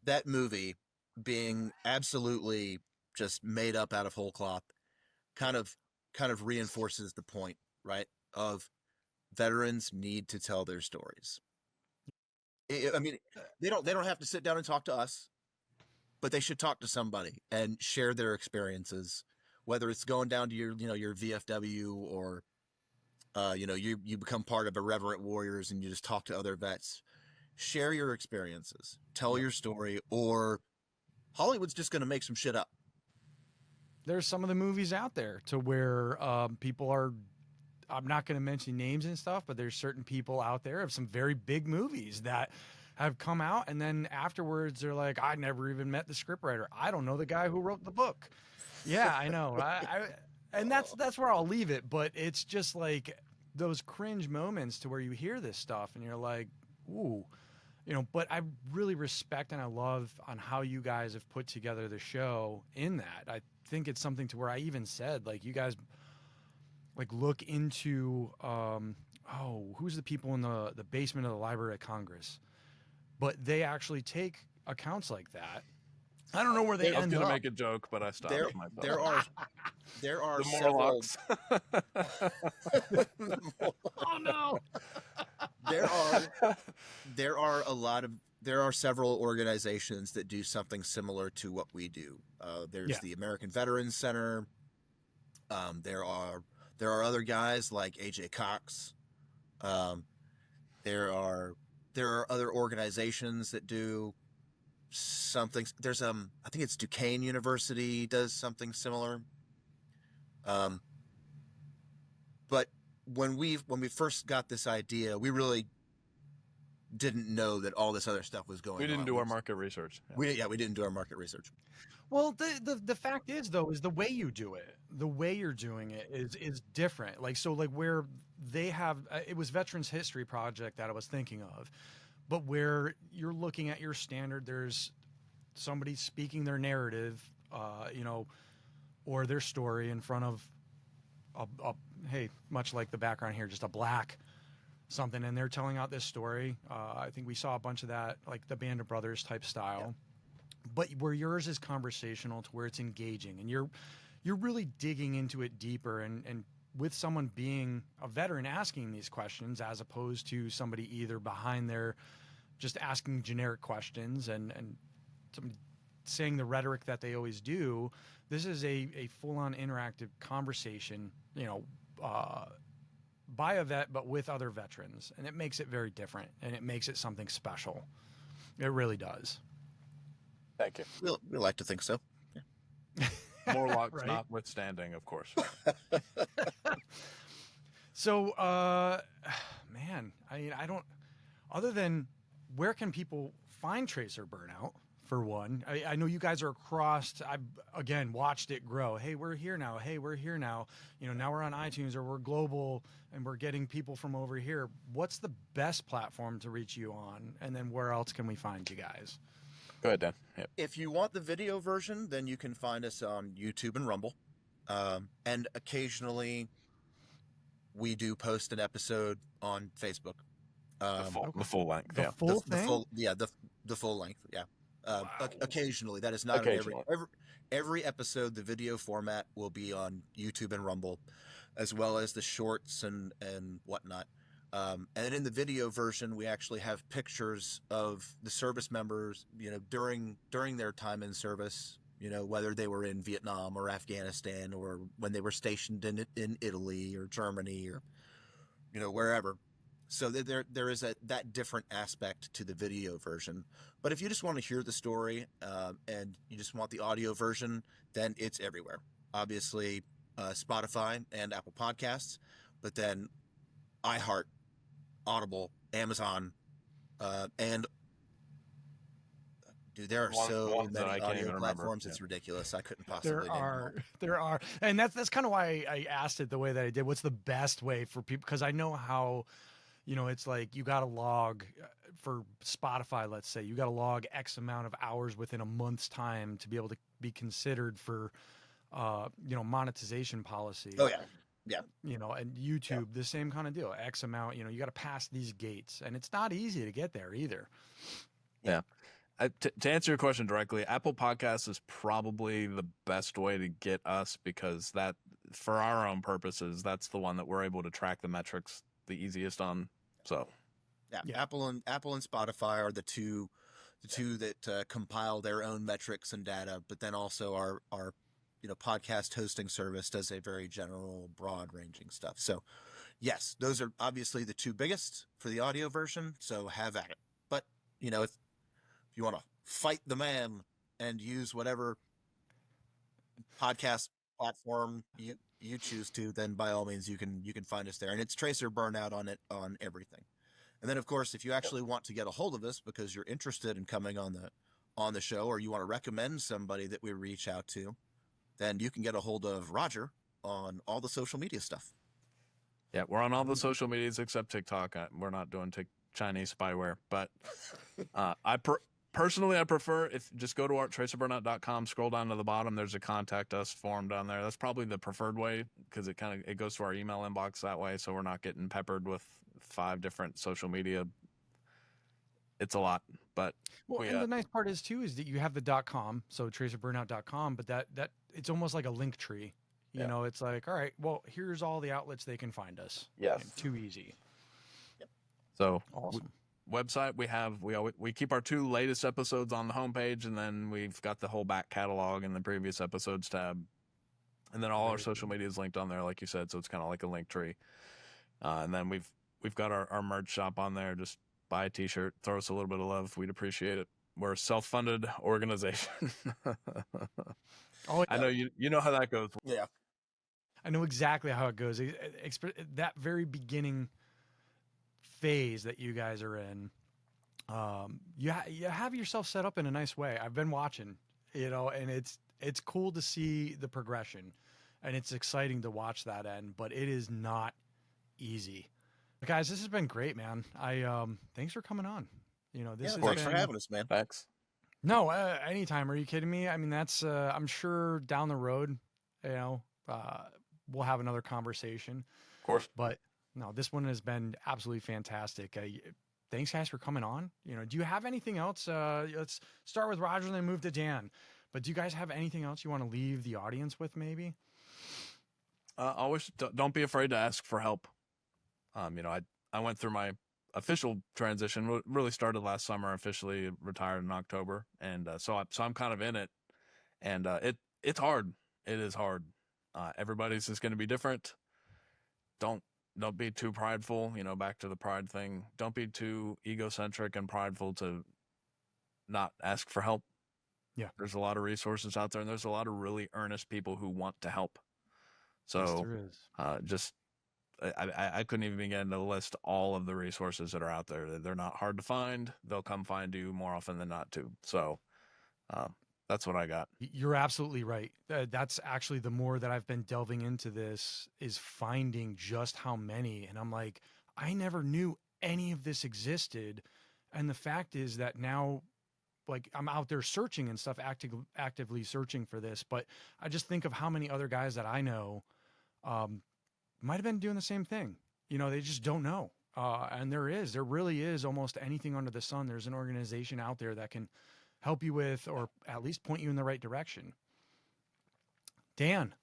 that movie being absolutely just made up out of whole cloth kind of reinforces the point, right? Of veterans need to tell their stories. I mean, they don't have to sit down and talk to us, but they should talk to somebody and share their experiences, whether it's going down to your VFW or, you become part of Irreverent Warriors and you just talk to other vets. Share your experiences, tell your story, or Hollywood's just going to make some shit up. There's some of the movies out there to where people are, I'm not going to mention names and stuff, but there's certain people out there of some very big movies that have come out, and then afterwards they're like, I never even met the scriptwriter. I don't know the guy who wrote the book. Yeah, I know. And that's where I'll leave it. But it's just like those cringe moments to where you hear this stuff and you're like, ooh, but I really respect and I love on how you guys have put together the show in that. I think it's something to where I even said, like, you guys like look into, who's the people in the basement of the Library of Congress, but they actually take accounts like that. I don't know where they end up. I was going to make a joke, but I stopped myself. There are the several. Morlocks. Oh no! There are several organizations that do something similar to what we do. There's the American Veterans Center. There are other guys like AJ Cox. There are other organizations that do something. There's I think it's Duquesne University does something similar. But when we first got this idea, we really didn't know that all this other stuff was going on. We didn't do our market research. Yeah. We didn't do our market research. Well, the fact is, though, is the way you do it, the way you're doing it is different. Like, so like where they have, it was Veterans History Project that I was thinking of, but where you're looking at your standard, there's somebody speaking their narrative, or their story in front of hey, much like the background here, just a black something, and they're telling out this story. I think we saw a bunch of that, like the Band of Brothers type style, but where yours is conversational to where it's engaging, and you're really digging into it deeper, and with someone being a veteran asking these questions as opposed to somebody either behind there just asking generic questions and somebody saying the rhetoric that they always do. This is a full-on interactive conversation, by a vet, but with other veterans. And it makes it very different, and it makes it something special. It really does. Thank you. We like to think so. Yeah. Morlocks Right. notwithstanding, of course. So, man, I don't, other than where can people find Tracer Burnout? For one, I know you guys are across. I've again watched it grow. Hey, we're here now. Hey, we're here now. Now we're on iTunes, or we're global, and we're getting people from over here. What's the best platform to reach you on? And then where else can we find you guys? Go ahead, Dan. Yep. If you want the video version, then you can find us on YouTube and Rumble. And occasionally we do post an episode on Facebook. The full length. The Yeah. full thing? The full length. Yeah. Wow. Occasionally, that is not Occasionally. every episode. The video format will be on YouTube and Rumble, as well as the shorts and whatnot. And in the video version, we actually have pictures of the service members, during their time in service, whether they were in Vietnam or Afghanistan, or when they were stationed in Italy or Germany, or wherever. So there is that different aspect to the video version. But if you just want to hear the story and you just want the audio version, then it's everywhere. Obviously, Spotify and Apple Podcasts, but then iHeart, Audible, Amazon, and dude, there are so many audio platforms. It's ridiculous. I couldn't possibly. There are, and that's kind of why I asked it the way that I did. What's the best way for people? Because I know how. It's like you got to log for Spotify, let's say, you got to log X amount of hours within a month's time to be able to be considered for, monetization policy. Oh, yeah. Yeah. And YouTube, the same kind of deal. X amount, you got to pass these gates, and it's not easy to get there either. Yeah. To answer your question directly, Apple Podcasts is probably the best way to get us, because that, for our own purposes, that's the one that we're able to track the metrics the easiest on. So yeah. Apple and Spotify are the two that compile their own metrics and data, but then also our podcast hosting service does a very general, broad ranging stuff. So yes, those are obviously the two biggest for the audio version, so have at it. But if you want to fight the man and use whatever podcast platform you choose to, then by all means you can find us there, and it's Tracer Burnout on everything. And then of course, if you actually want to get a hold of us because you're interested in coming on the show, or you want to recommend somebody that we reach out to, then you can get a hold of Roger on all the social media stuff. Yeah, we're on all the social medias except TikTok. We're not doing Chinese spyware. But personally, I prefer if just go to our tracerburnout.com, scroll down to the bottom. There's a contact us form down there. That's probably the preferred way because it goes to our email inbox that way, so we're not getting peppered with 5 different social media. It's a lot, but and the nice part is too is that you have the .com, so tracerburnout.com, but that it's almost like a link tree. You know, it's like, all right, well, here's all the outlets they can find us. Yes, too easy. Yep. So awesome. Website we keep our 2 latest episodes on the homepage, and then we've got the whole back catalog in the previous episodes tab, and then all our social media is linked on there, like you said. So it's kind of like a link tree, and then we've got our merch shop on there. Just buy a t-shirt, throw us a little bit of love. We'd appreciate it. We're a self-funded organization. Oh, I know you know how that goes. Yeah, I know exactly how it goes. That very beginning phase that you guys are in, you have yourself set up in a nice way. I've been watching, and it's cool to see the progression, and it's exciting to watch that end, but it is not easy. Guys, this has been great, man. Thanks for coming on. Thanks for having us, man. Thanks. No, anytime. Are you kidding me? I mean, that's I'm sure down the road, we'll have another conversation. Of course. But no, this one has been absolutely fantastic. Thanks, guys, for coming on. Do you have anything else? Let's start with Roger and then move to Dan. But do you guys have anything else you want to leave the audience with, maybe? Always don't be afraid to ask for help. I went through my official transition. Really started last summer. Officially retired in October, and so I'm kind of in it, and it's hard. It is hard. Everybody's is going to be different. Don't be too prideful. Back to the pride thing. Don't be too egocentric and prideful to not ask for help. Yeah, there's a lot of resources out there, and there's a lot of really earnest people who want to help. So yes, there is. I couldn't even begin to list all of the resources that are out there. They're not hard to find. They'll come find you more often than not too. So that's what I got. You're absolutely right. That's actually the more that I've been delving into this is finding just how many. And I'm like, I never knew any of this existed. And the fact is that now, like, I'm out there searching and stuff, actively searching for this. But I just think of how many other guys that I know might have been doing the same thing. They just don't know. And there really is almost anything under the sun. There's an organization out there that can help you with, or at least point you in the right direction. Dan,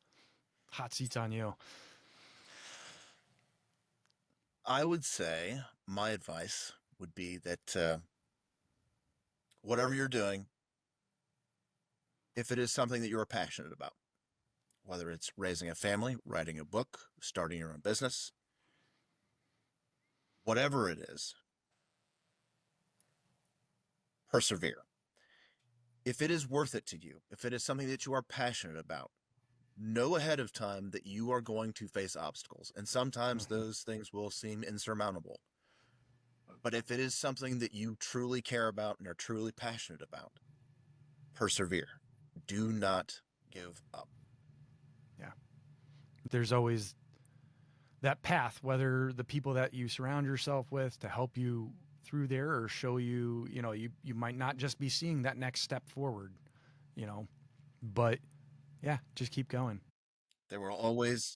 hot seats on you. I would say my advice would be that whatever you're doing, if it is something that you're passionate about, whether it's raising a family, writing a book, starting your own business, whatever it is, persevere. If it is worth it to you, if it is something that you are passionate about, know ahead of time that you are going to face obstacles. And sometimes those things will seem insurmountable. But if it is something that you truly care about and are truly passionate about, persevere. Do not give up. Yeah. There's always that path, whether the people that you surround yourself with to help you through there or show you, you might not just be seeing that next step forward, but yeah, just keep going. There will always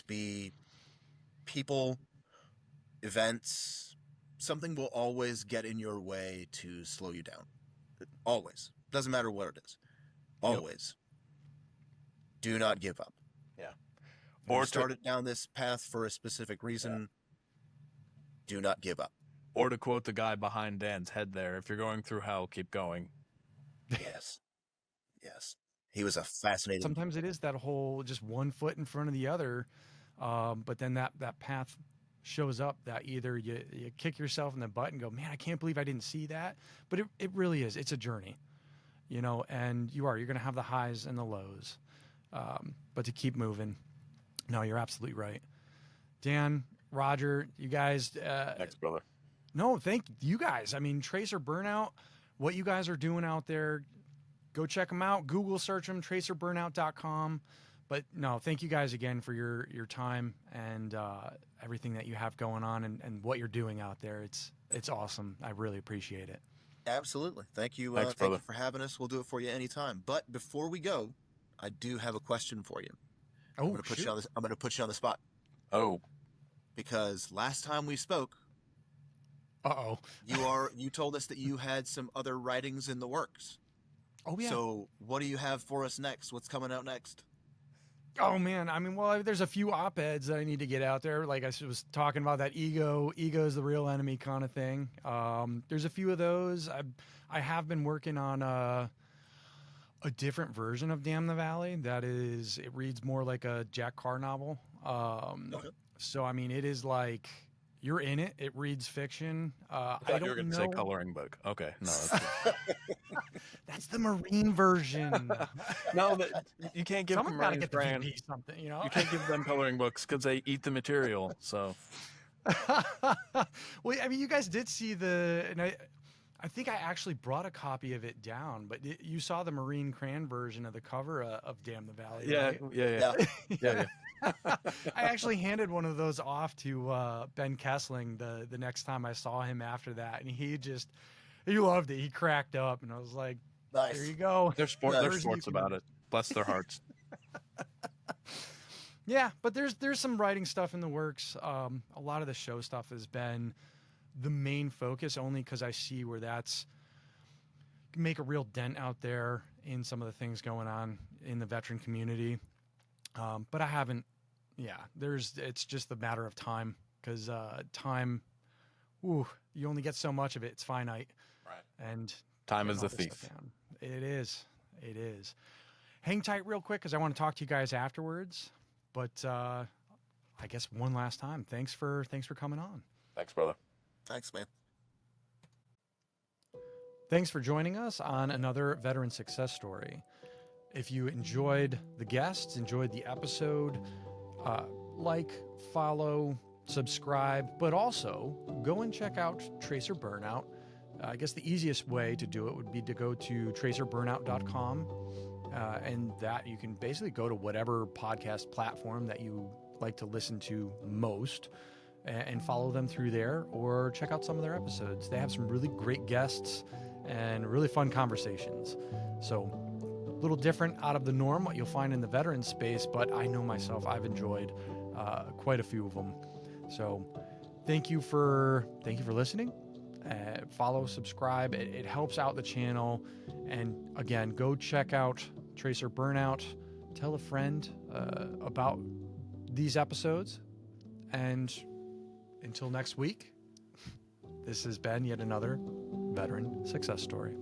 be people, events, something will always get in your way to slow you down. Always. Doesn't matter what it is. Always. Yep. Do not give up. Yeah. Or started down this path for a specific reason. Yeah. Do not give up. Or to quote the guy behind Dan's head there, if you're going through hell, keep going. Yes. Yes. He was a fascinating... Sometimes it is that whole just one foot in front of the other, but then that path shows up that either you kick yourself in the butt and go, man, I can't believe I didn't see that. But it really is. It's a journey, and you're going to have the highs and the lows, but to keep moving. No, you're absolutely right. Dan, Roger, you guys. Thanks, brother. No, thank you guys. I mean, Tracer Burnout, what you guys are doing out there, go check them out. Google search them, tracerburnout.com. But no, thank you guys again for your time and everything that you have going on and what you're doing out there. It's awesome. I really appreciate it. Absolutely. Thank you. Thanks, thank brother. you for having us. We'll do it for you anytime. But before we go, I do have a question for you. Oh, I'm going to put you on the spot. Oh, because last time we spoke, you told us that you had some other writings in the works. Oh yeah. So what do you have for us next? What's coming out next? Oh man, I mean, well, there's a few op-eds that I need to get out there. Like I was talking about, that ego is the real enemy kind of thing. There's a few of those. I have been working on a different version of Damn the Valley. It reads more like a Jack Carr novel. Okay. So I mean, it is like you're in it. It reads fiction. I thought you were going to say coloring book. Okay, no, that's the Marine version. No, you can't give Someone gotta Marines get the VP something, you know. You can't give them coloring books because they eat the material. So, well, I mean, you guys did see and I think I actually brought a copy of it down, but you saw the Marine Cran version of the cover of Damn the Valley. Yeah, right? yeah. I actually handed one of those off to Ben Kessling the next time I saw him after that, and he loved it. He cracked up, and I was like, nice. There you go. They're sports about it. Bless their hearts. Yeah, but there's some writing stuff in the works. A lot of the show stuff has been the main focus, only because I see where that's make a real dent out there in some of the things going on in the veteran community. But I haven't. Yeah, it's just a matter of time, because time. Ooh, you only get so much of it. It's finite. Right. And time is the thief. It is. Hang tight real quick, because I want to talk to you guys afterwards. But I guess one last time, thanks for coming on. Thanks, brother. Thanks, man. Thanks for joining us on another veteran success story. If you enjoyed the guests, enjoyed the episode, like, follow, subscribe, but also go and check out Tracer Burnout. I guess the easiest way to do it would be to go to tracerburnout.com, and that you can basically go to whatever podcast platform that you like to listen to most and follow them through there, or check out some of their episodes. They have some really great guests and really fun conversations. So a little different out of the norm, what you'll find in the veteran space, but I know myself, I've enjoyed quite a few of them. So thank you for listening. Follow, subscribe. It helps out the channel. And again, go check out Tracer Burnout. Tell a friend about these episodes. And until next week, this has been yet another veteran success story.